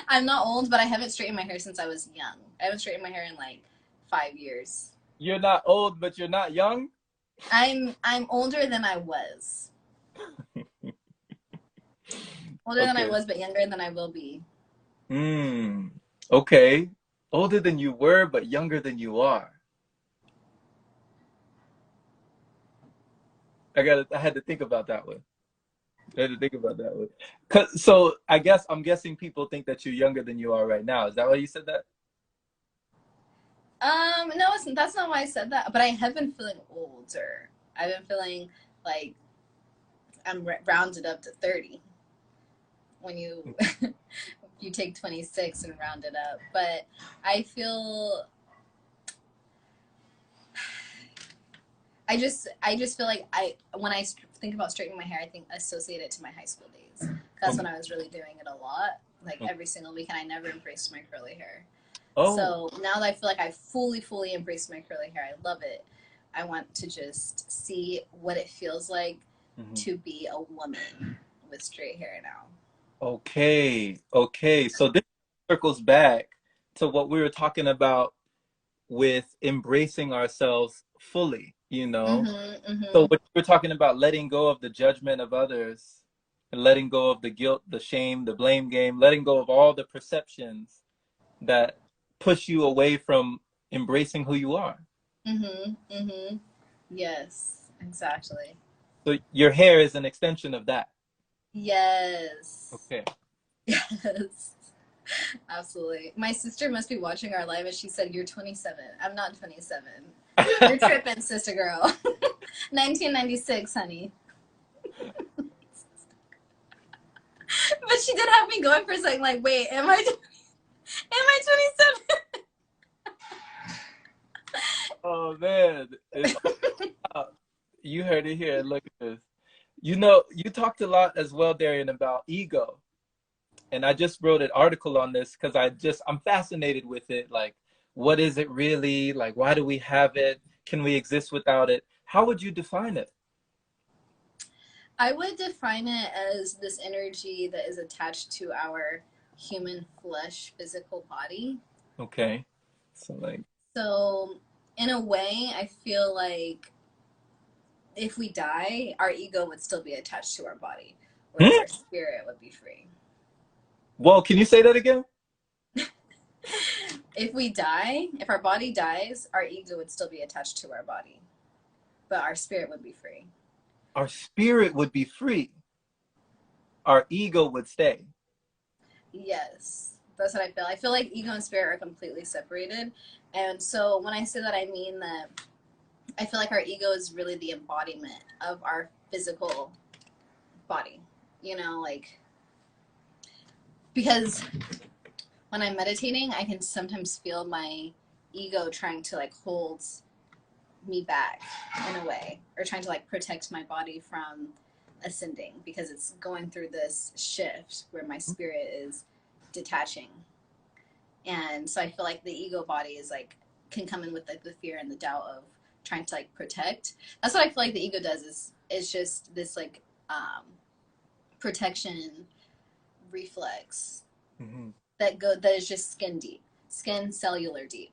I'm not old, but I haven't straightened my hair since I was young. I haven't straightened my hair in like 5 years. You're not old, but you're not young. I'm older than I was. Older than I Okay. was, but younger than I will be. Hmm. Okay. Older than you were, but younger than you are. I had to think about that one. I had to think about that one. So I guess I'm guessing people think that you're younger than you are right now. Is that why you said that? No, that's not why I said that. But I have been feeling older. I've been feeling like I'm rounded up to 30 when you you take 26 and round it up. But I feel I just feel like I when I think about straightening my hair, I think associate it to my high school days. That's Okay. when I was really doing it a lot, like Okay. every single week, and I never embraced my curly hair. Oh. So now that I feel like I fully embraced my curly hair, I love it. I want to just see what it feels like Mhm. to be a woman with straight hair now. Okay. Okay. So this circles back to what we were talking about with embracing ourselves fully, you know? Mhm. So Mhm. what you were talking about letting go of the judgment of others and letting go of the guilt, the shame, the blame game, letting go of all the perceptions that push you away from embracing who you are. Mhm. Mhm. Yes, exactly. So your hair is an extension of that. Yes. Okay. Yes. Absolutely. My sister must be watching our live and she said, "You're 27." I'm not 27. You're tripping, sister girl. 1996, honey. But she did have me going for a second, like, wait, am I 27? Oh man, it's all out. You heard it here. Look at this. You know, you talked a lot as well, Darrien, about ego. And I just wrote an article on this because I'm fascinated with it. Like, what is it really? Like, why do we have it? Can we exist without it? How would you define it? I would define it as this energy that is attached to our human flesh physical body. Okay. So like, So, in a way, I feel like if we die, our ego would still be attached to our body, whereas hmm? our spirit would be free. Well, can you say that again? If we die, if our body dies, our ego would still be attached to our body, but our spirit would be free. Our spirit would be free. Our ego would stay. Yes, that's what I feel. I feel like ego and spirit are completely separated. And so when I say that, I mean that I feel like our ego is really the embodiment of our physical body. You know, like, because when I'm meditating, I can sometimes feel my ego trying to like hold me back in a way, or trying to like protect my body from ascending because it's going through this shift where my spirit is detaching. And so I feel like the ego body is like can come in with like the fear and the doubt of trying to like protect. That's what I feel like the ego does is just this like protection reflex Mhm. that is just skin deep, skin cellular deep.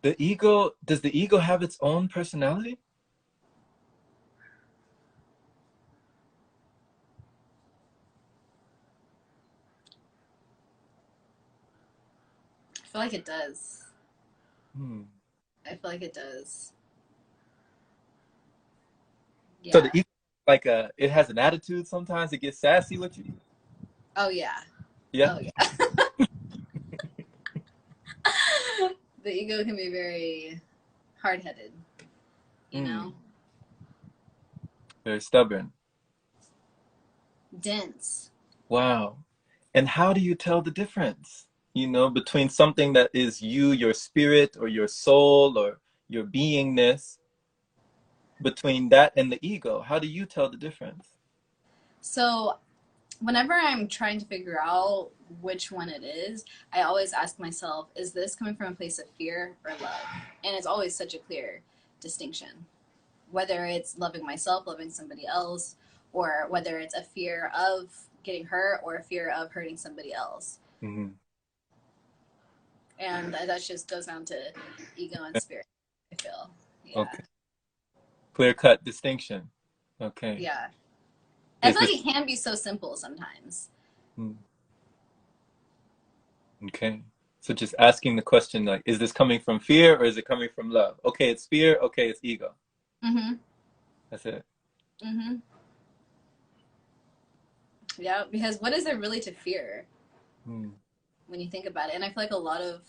The ego, does the ego have its own personality? I feel like it does. Hmm. I feel like it does. So the Yeah. ego, like it has an attitude sometimes. It gets sassy with you. Oh yeah. Yeah. Oh yeah. The ego can be very hard-headed, you Mm, know, very stubborn. dense. Wow. And how do you tell the difference, between something that is you, your spirit, or your soul, or your beingness, between that and the ego? How do you tell the difference? So whenever I'm trying to figure out which one it is, I always ask myself, is this coming from a place of fear or love? And it's always such a clear distinction. Whether it's loving myself, loving somebody else, or whether it's a fear of getting hurt or a fear of hurting somebody else. Hmm. And that just goes down to ego and spirit, I feel. Yeah. Okay. Clear cut distinction. Okay. Yeah. I Is feel like this it can be so simple sometimes. mm, okay? So just asking the question, like, is this coming from fear or is it coming from love? Okay, it's fear. Okay, it's ego. Mm-hmm. That's it. Mm-hmm. Yeah, because what is there really to fear Mm, when you think about it? And I feel like a lot of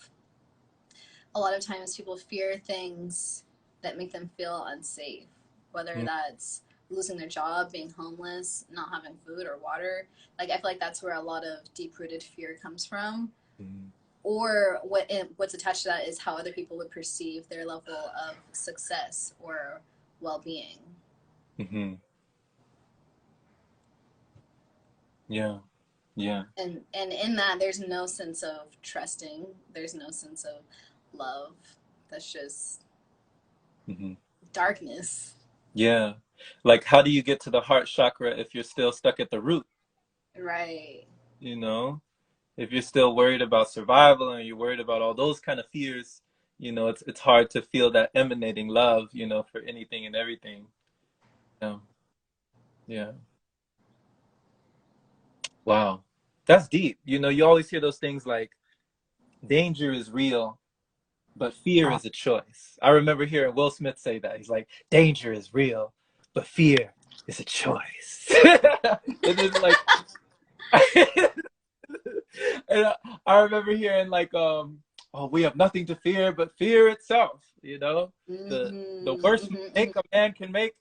times people fear things that make them feel unsafe, whether mm, that's losing their job, being homeless, not having food or water. Like I feel like that's where a lot of deep-rooted fear comes from. mm, Or what's attached to that is how other people would perceive their level of success or well-being. mm-hmm. Yeah. Yeah. And in that there's no sense of trusting, there's no sense of love. That's just Mm-hmm. darkness. Yeah. Like, how do you get to the heart chakra if you're still stuck at the root? Right. You know, if you're still worried about survival and you're worried about all those kind of fears, it's hard to feel that emanating love, for anything and everything. Yeah. Yeah. Wow. That's deep. You always hear those things like danger is real, but fear is a choice. I remember hearing Will Smith say that. He's like, danger is real, but fear is a choice. And it's like, and I remember hearing like, oh, we have nothing to fear but fear itself. The Mm-hmm, worst mm-hmm, mistake mm-hmm. a man can make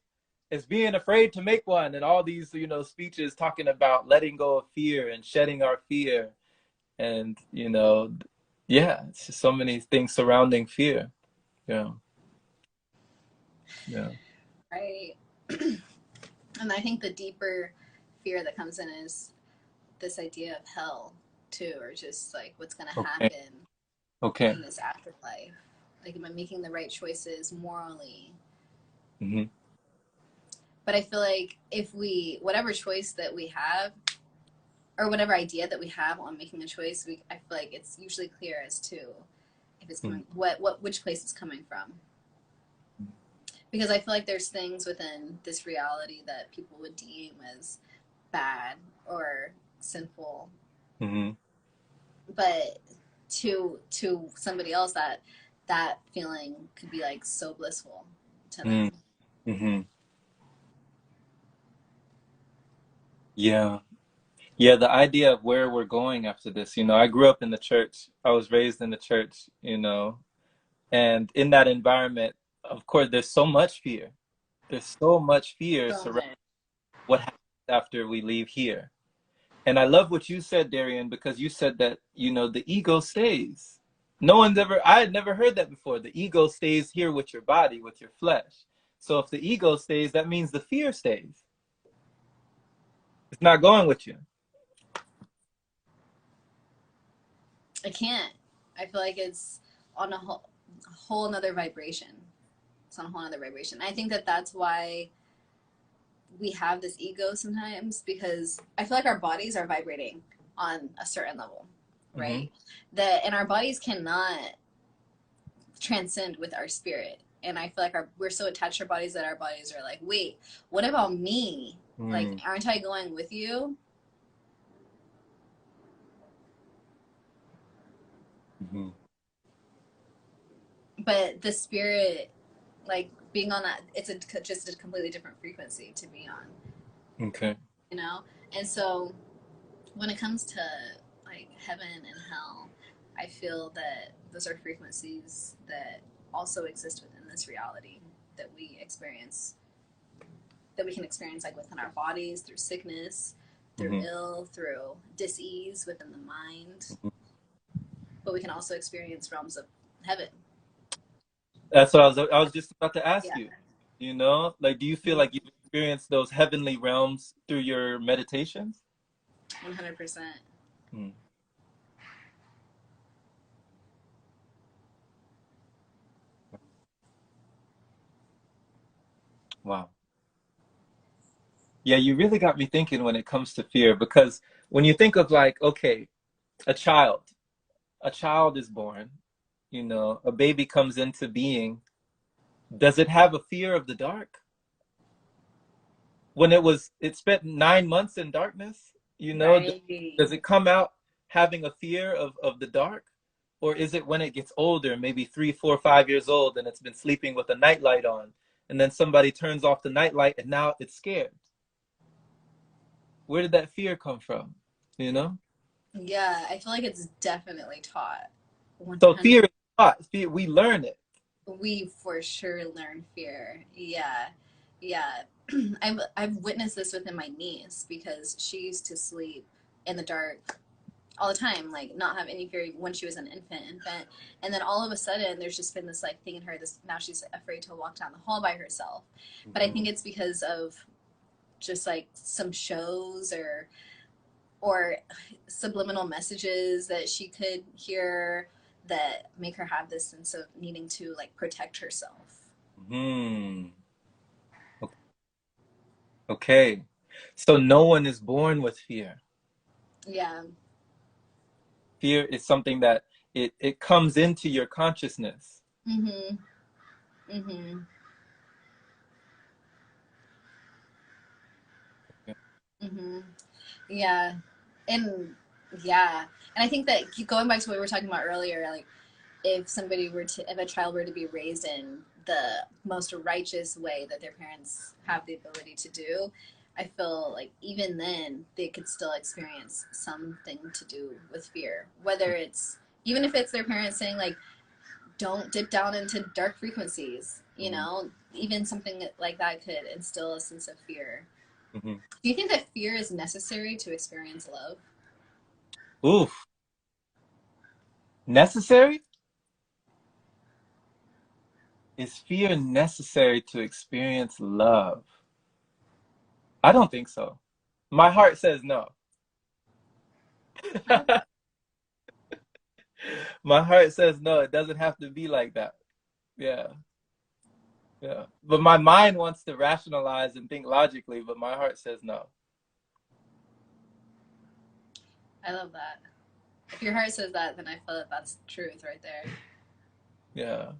is being afraid to make one. And all these, speeches talking about letting go of fear and shedding our fear. And, yeah, it's just so many things surrounding fear. Yeah. Yeah. Right. And I think the deeper fear that comes in is this idea of hell too, or just like what's going to Okay. happen Okay. in this afterlife. Like, am I making the right choices morally? Hmm. But I feel like if whatever choice that we have, or whatever idea that we have on making a choice, I feel like it's usually clear as to if it's coming, which place it's coming from. Because I feel like there's things within this reality that people would deem as bad or sinful, Hmm. but to somebody else that feeling could be like so blissful to Hmm. them. Hmm. Yeah. Yeah, the idea of where we're going after this, I grew up in the church. I was raised in the church, and in that environment, of course, there's so much fear. There's so much fear So surrounding much. what happens after we leave here. And I love what you said, Darrien, because you said that, the ego stays. I had never heard that before. The ego stays here with your body, with your flesh. So if the ego stays, that means the fear stays. It's not going with you. I can't. I feel like it's on a whole another vibration. It's on a whole other vibration. I think that that's why we have this ego sometimes, because I feel like our bodies are vibrating on a certain level, Hmm. right? That and our bodies cannot transcend with our spirit. And I feel like we're so attached to our bodies that our bodies are like, wait, what about me? Like, Mm-hmm. aren't I going with you? But the spirit, like being on that, it's just a completely different frequency to be on, Okay. you know? And so when it comes to like heaven and hell, I feel that those are frequencies that also exist within this reality that we experience, that we can experience like within our bodies through sickness, through Hmm. ill, through dis-ease within the mind, but we can also experience realms of heaven. That's what I was just about to ask Yeah. you. You know, like, do you feel like you've experienced those heavenly realms through your meditations? 100%. Hmm. Wow. Yeah, you really got me thinking when it comes to fear, because when you think of like, okay, a child, a child is born, you know, a baby comes into being. Does it have a fear of the dark? When it spent 9 months in darkness, you know, Right. does it come out having a fear of the dark? Or is it when it gets older, maybe 3, 4, 5 years old, and it's been sleeping with a nightlight on, and then somebody turns off the nightlight and now it's scared? Where did that fear come from? You know? Yeah, I feel like it's definitely taught. So 100. fear is taught. Fear, we learn it. We for sure learn fear. Yeah. Yeah. I've witnessed this within my niece because she used to sleep in the dark all the time, like not have any fear when she was an infant. And then all of a sudden there's just been this like thing in her, this now she's afraid to walk down the hall by herself. But I think Mhm. it's because of just like some shows or subliminal messages that she could hear that make her have this sense of needing to like protect herself. Hmm. Okay. So no one is born with fear. Yeah. Fear is something that it comes into your consciousness. Mhm. Mhm. Mhm. Yeah. And yeah. And I think that going back to what we were talking about earlier, like if a child were to be raised in the most righteous way that their parents have the ability to do, I feel like even then they could still experience something to do with fear, whether it's even if it's their parents saying like don't dip down into dark frequencies, Mhm. even something like that could instill a sense of fear. Mhm. Do you think that fear is necessary to experience love? Oof. Necessary? Is fear necessary to experience love? I don't think so. My heart says no. My heart says no. It doesn't have to be like that. Yeah. Yeah. But my mind wants to rationalize and think logically, but my heart says no. I love that. If your heart says that, then I feel that that's truth right there. Yeah.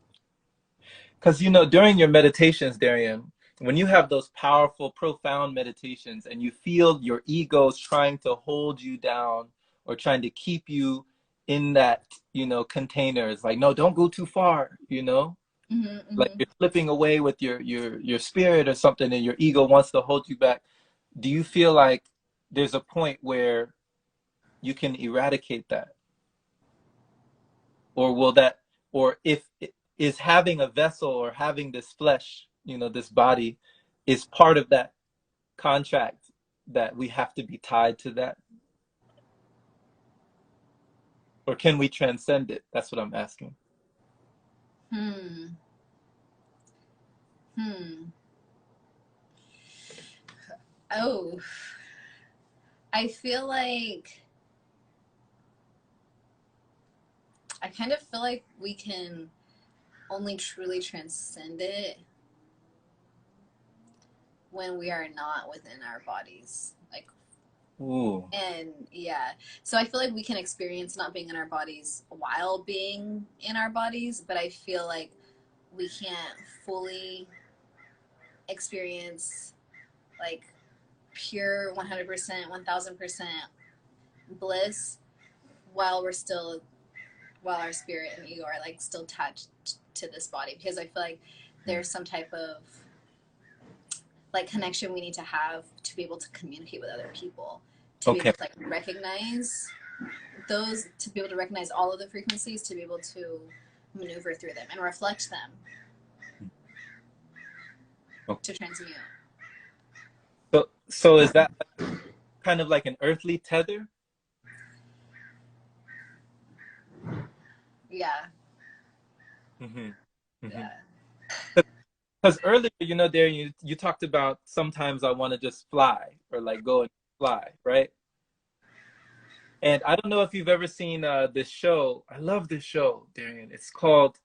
Because, you know, during your meditations, Darrien, when you have those powerful, profound meditations and you feel your egos trying to hold you down or trying to keep you in that, you know, container, it's like, no, don't go too far, you know? Mm-hmm, Like mm-hmm. you're slipping away with your spirit or something and your ego wants to hold you back. Do you feel like there's a point where you can eradicate that? Or will that, or if is having a vessel or having this flesh, you know, this body is part of that contract that we have to be tied to that? Or can we transcend it? That's what I'm asking. Hmm. Hmm. Oh, I feel like I kind of feel like we can only truly transcend it when we are not within our bodies. Like, Ooh. and yeah, so I feel like we can experience not being in our bodies while being in our bodies, but I feel like we can't fully experience like pure 100%, 1000% bliss while we're still while our spirit and ego are like still attached to this body because I feel like there's some type of like connection we need to have to be able to communicate with other people, to be Okay. able to like recognize those, to be able to recognize all of the frequencies, to be able to maneuver through them and reflect them Okay. to transmute. So is that kind of like an earthly tether? Yeah, Mm-hmm. Mm-hmm. yeah. Because earlier, there you talked about sometimes I want to just fly or like go and fly, right? And I don't know if you've ever seen this show. I love this show, Darrien. It's called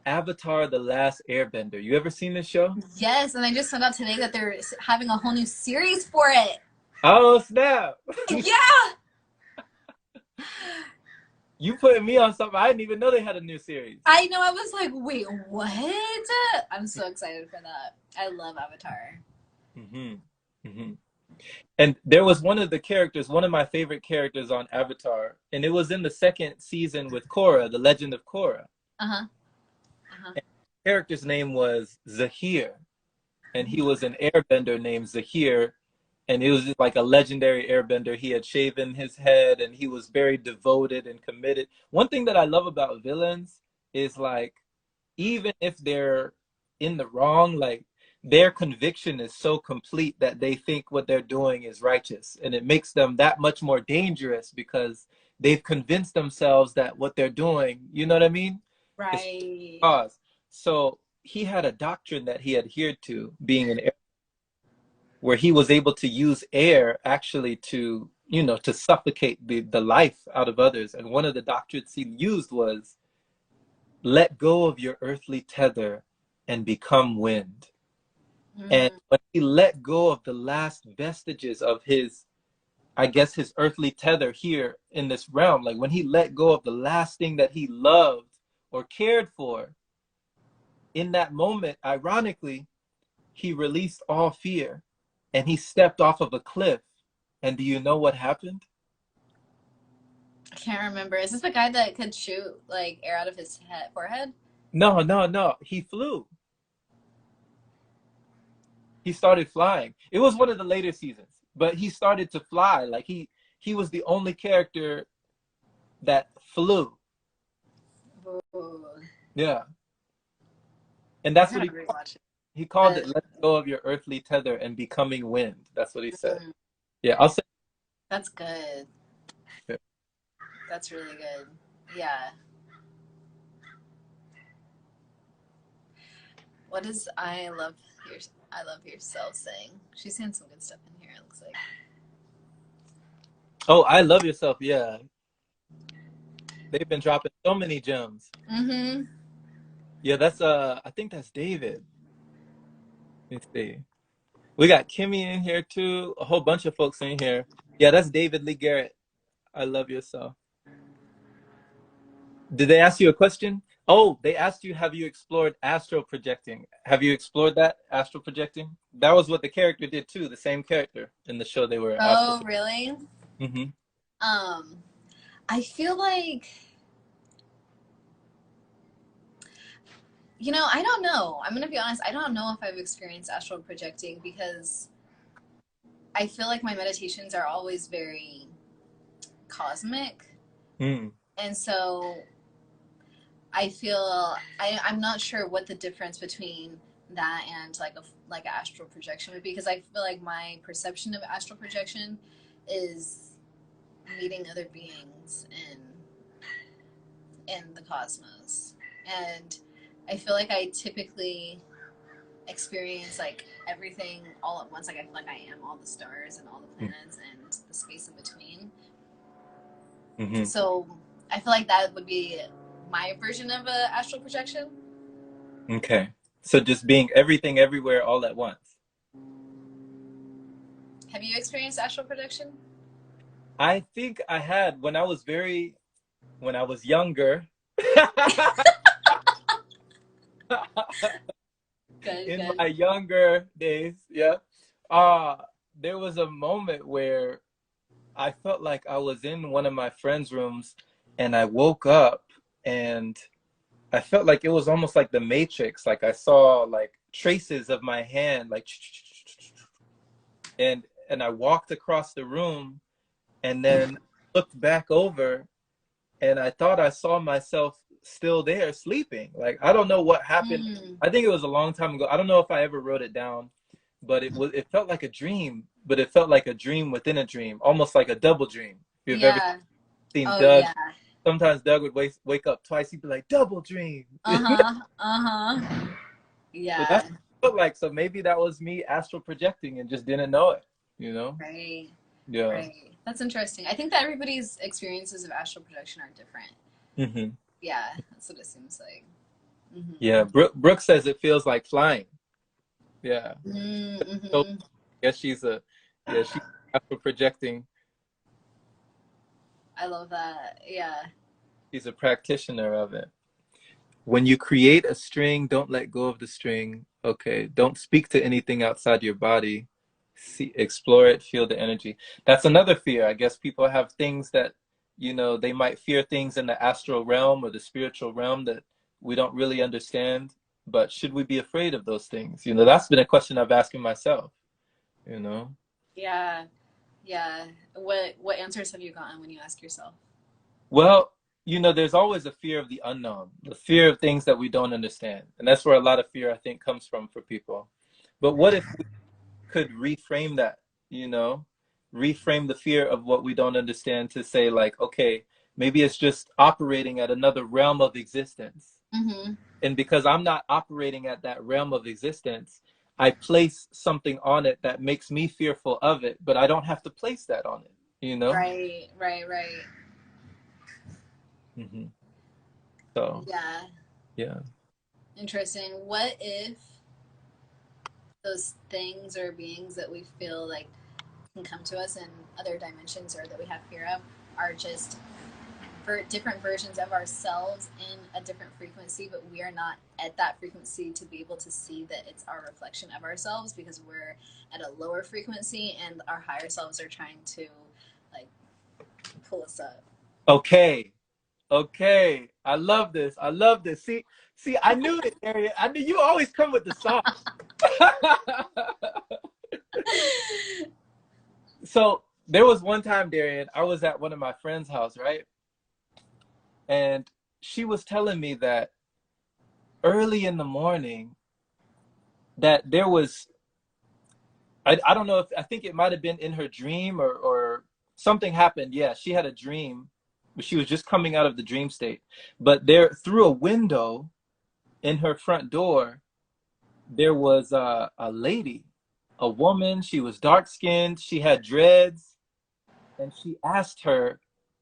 Avatar: The Last Airbender. You ever seen this show? Yes, and I just found out today that they're having a whole new series for it. Oh snap! Yeah, You putting me on something. I didn't even know they had a new series. I know. I was like, wait, what? I'm so excited for that. I love Avatar. Hmm. Hmm. And there was one of the characters, one of my favorite characters on Avatar, and it was in the second season with Korra, the Legend of Korra. Uh huh. Uh huh. And the character's name was Zahir, and he was an airbender named Zahir, and he was just like a legendary airbender. He had shaven his head, and he was very devoted and committed. One thing that I love about villains is like, even if they're in the wrong, like their conviction is so complete that they think what they're doing is righteous. And it makes them that much more dangerous because they've convinced themselves that what they're doing, you know what I mean? Is Right. cause. So he had a doctrine that he adhered to, being an air, where he was able to use air actually to, to suffocate the life out of others. And one of the doctrines he used was let go of your earthly tether and become wind. And Mm. when he let go of the last vestiges of his, I guess, his earthly tether here in this realm, like when he let go of the last thing that he loved or cared for, in that moment, ironically, he released all fear and he stepped off of a cliff. And do you know what happened? I can't remember. Is this the guy that could shoot like air out of his forehead? No, no, no. He flew. He started flying. It was one of the later seasons, but he started to fly. Like he was the only character that flew. Ooh, Yeah. And that's I what gotta rewatch it. he called But it, let go of your earthly tether and becoming wind. That's what he said. mm, Yeah, I'll say that's good. it. That's really good. Yeah. What is your I love yourself saying? She's saying some good stuff in here. It looks like. Oh, I love yourself. Yeah. They've been dropping so many gems. Mm-hmm. Yeah, that's I think that's David. Let's see. We got Kimmy in here too. A whole bunch of folks in here. Yeah, that's David Lee Garrett. I love yourself. Did they ask you a question? Oh, they asked you, have you explored astral projecting? Have you explored that astral projecting? That was what the character did too. The same character in the show they were astral. Oh, really? Mm-hmm. Um, I feel like I don't know. I'm gonna be honest. I don't know if I've experienced astral projecting because I feel like my meditations are always very cosmic, Mm. and so I feel I'm not sure what the difference between that and like astral projection would be, because I feel like my perception of astral projection is meeting other beings in the cosmos, and I feel like I typically experience like everything all at once. Like I feel like I am all the stars and all the planets and the space in between. Mm-hmm. So I feel like that would be my version of a astral projection. Okay. So just being everything everywhere all at once. Have you experienced astral projection? I think I had when I was younger. Good, In good. my younger days, yeah. Uh there was a moment where I felt like I was in one of my friends' rooms and I woke up and I felt like it was almost like the Matrix. Like I saw like traces of my hand, like, and I walked across the room, and then looked back over, and I thought I saw myself still there sleeping. Like I don't know what happened. Mm. I think it was a long time ago. I don't know if I ever wrote it down, but it felt like a dream, but it felt like a dream within a dream, almost like a double dream. If you've ever Yeah. seen Oh Doug, yeah. sometimes Doug would wake up twice. He'd be like, double dream. Uh-huh. Uh-huh. So that's Yeah. what it felt like. So maybe that was me astral projecting and just didn't know it, you know? Right. Yeah. Right. That's interesting. I think that everybody's experiences of astral projection are different. Hmm. Yeah, that's what it seems like. Yeah. Mm-hmm. Brooke says it feels like flying. Yeah. So Mm-hmm. I guess she's astral projecting. I love that. Yeah. She's a practitioner of it. When you create a string, don't let go of the string. Okay. Don't speak to anything outside your body. See, explore it, feel the energy. That's another fear. I guess people have things that, they might fear things in the astral realm or the spiritual realm that we don't really understand. But should we be afraid of those things? That's been a question I've asked myself, you know? Yeah. Yeah. What answers have you gotten when you ask yourself? Well, there's always a fear of the unknown, the fear of things that we don't understand. And that's where a lot of fear, I think, comes from for people. But what if we could reframe that, you know, reframe the fear of what we don't understand to say, like, okay, maybe it's just operating at another realm of existence. Mm-hmm. And because I'm not operating at that realm of existence, I place something on it that makes me fearful of it, but I don't have to place that on it, you know? Right. Right. Right. Hmm. So, Yeah. yeah. Interesting. What if those things or beings that we feel like can come to us in other dimensions or that we have fear of are just different versions of ourselves in a different frequency, but we are not at that frequency to be able to see that it's our reflection of ourselves because we're at a lower frequency and our higher selves are trying to like pull us up. Okay. Okay. I love this. I love this. See, I knew it, Darrien. I knew you always come with the song. So there was one time, Darrien, I was at one of my friend's house, right? And she was telling me that early in the morning that there was I don't know if I think it might have been in her dream or something happened. Yeah, she had a dream, but she was just coming out of the dream state. But there through a window in her front door, there was a lady, a woman. She was dark skinned. She had dreads, and she asked her,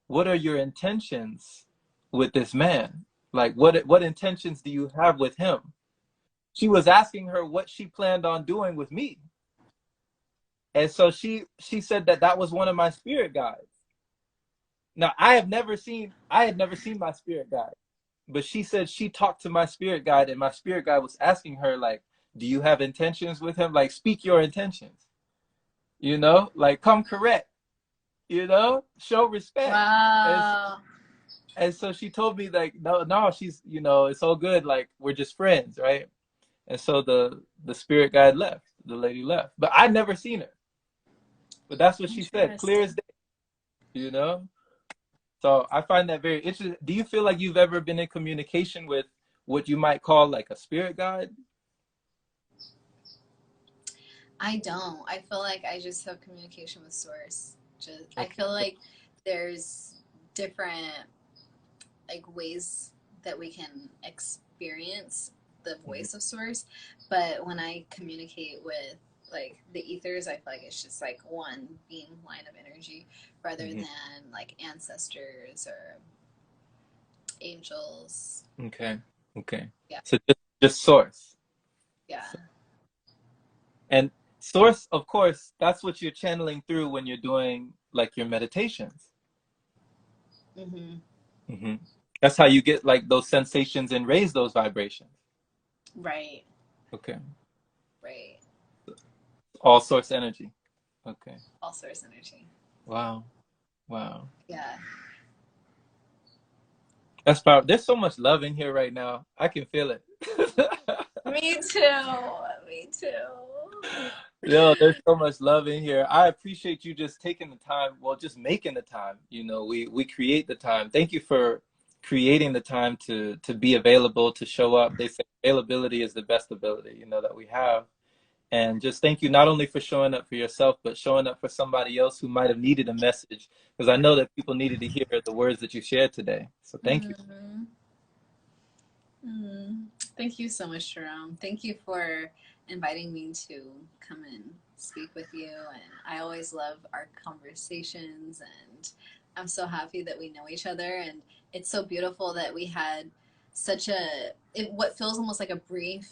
"What are your intentions with this man? Like, what intentions do you have with him?" She was asking her what she planned on doing with me, and so she said that that was one of my spirit guides. Now I had never seen my spirit guide, but she said she talked to my spirit guide, and my spirit guide was asking her like, "Do you have intentions with him? Like, speak your intentions. Like come correct. Show respect." And Wow. and so she told me like, "No, no, she's it's all good. Like we're just friends, right?" And so the spirit guide left. The lady left, but I'd never seen her. But that's what she said, clear as Interesting. day. You know. So I find that very interesting. Do you feel like you've ever been in communication with what you might call like a spirit guide? I don't. I feel like I just have communication with source. Just I Okay. feel like there's different like ways that we can experience the Mhm. voice of source, but when I communicate with like the ethers, I feel like it's just like one being line of energy rather Mhm. than like ancestors or angels. Okay. Okay. Yeah. So just source. Yeah. So- And source, of course, that's what you're channeling through when you're doing like your meditations. Mm-hmm. Hmm. That's how you get like those sensations and raise those vibrations. Right. Okay. Right. All source energy. Okay. All source energy. Wow. Wow. Yeah. That's powerful. There's so much love in here right now. I can feel it. Me too. Me too. Yo, there's so much love in here. I appreciate you just taking the time, well, just making the time. You know, we create the time. Thank you for creating the time to be available, to show up. They say availability is the best ability, you know, that we have. And just thank you not only for showing up for yourself, but showing up for somebody else who might have needed a message. Because I know that people needed to hear the words that you shared today. So thank you. Mm-hmm. Mm. Thank you so much, Jerome. Thank you for inviting me to come and speak with you. And I always love our conversations. And I'm so happy that we know each other. And it's so beautiful that we had such what feels almost like a brief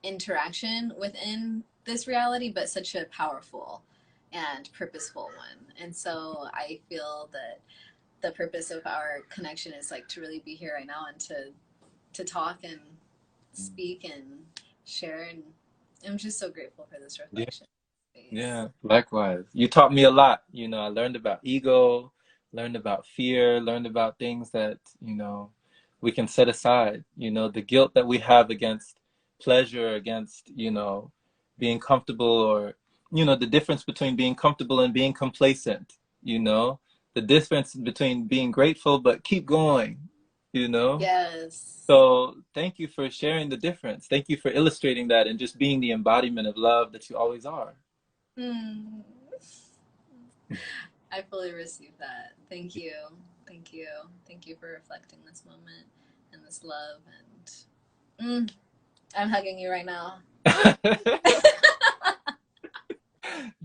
interaction within this reality, but such a powerful and purposeful one. And so I feel that the purpose of our connection is like to really be here right now and to talk and speak and share. And I'm just so grateful for this Yeah. reflection space. Yeah, likewise. You taught me a lot. You know, I learned about ego, learned about fear, learned about things that, you know, we can set aside. You know, the guilt that we have against pleasure, against, you know, being comfortable, or, you know, the difference between being comfortable and being complacent, you know, the difference between being grateful but keep going, you know. Yes. So thank you for sharing the difference. Thank you for illustrating that and just being the embodiment of love that you always are. Mm. I fully receive that. Thank you. Thank you. Thank you for reflecting this moment and this love. And I'm hugging you right now.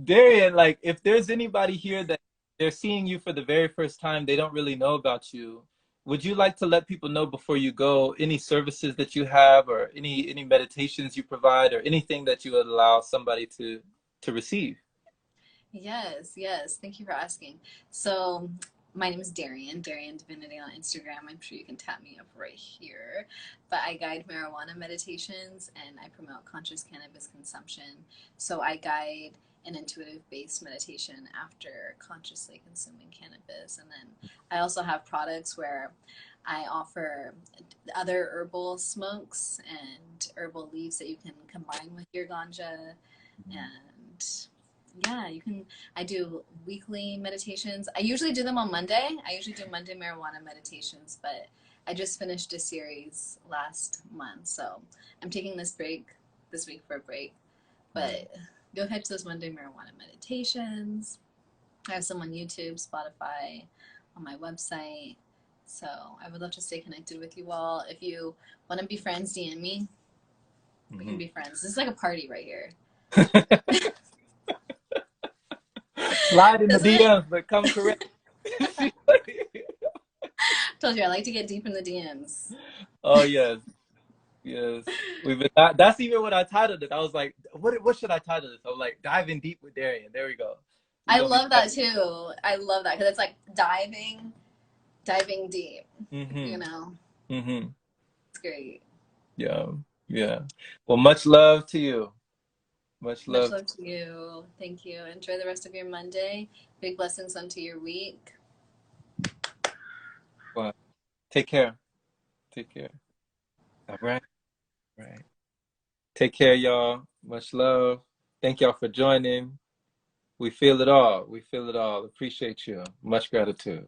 Darrien, like if there's anybody here that they're seeing you for the very first time, they don't really know about you. Would you like to let people know before you go any services that you have, or any meditations you provide, or anything that you would allow somebody to receive? Yes, yes. Thank you for asking. So, my name is Darrien, Darrien Divinity on Instagram. I'm sure you can tap me up right here. But I guide marijuana meditations and I promote conscious cannabis consumption. So, I guide an intuitive based meditation after consciously consuming cannabis. And then I also have products where I offer other herbal smokes and herbal leaves that you can combine with your ganja. And yeah, you can. I do weekly meditations. I usually do them on Monday. I usually do Monday marijuana meditations, but I just finished a series last month, so I'm taking this week for a break. But go ahead to those Monday marijuana meditations. I have some on YouTube, Spotify, on my website. So I would love to stay connected with you all. If you want to be friends, DM me. We can be friends. This is like a party right here. Slide in the Doesn't it? DMs, but come correct. Told you I like to get deep in the DMs. Oh yes, yes. We've been, that's even what I titled it. I was like, what should I title this? I was like, diving deep with Darrien. There we go. We're I gonna be love that too. I love that because it's like diving deep. You mm-hmm. know, Mm-hmm. it's great. Yeah. Yeah. Well, much love to you. Much Much love. love to you. Thank you. Enjoy the rest of your Monday. Big blessings onto your week. Well, take care. Take care. All right. All right. Take care, y'all. Much love. Thank y'all for joining. We feel it all. We feel it all. Appreciate you. Much gratitude.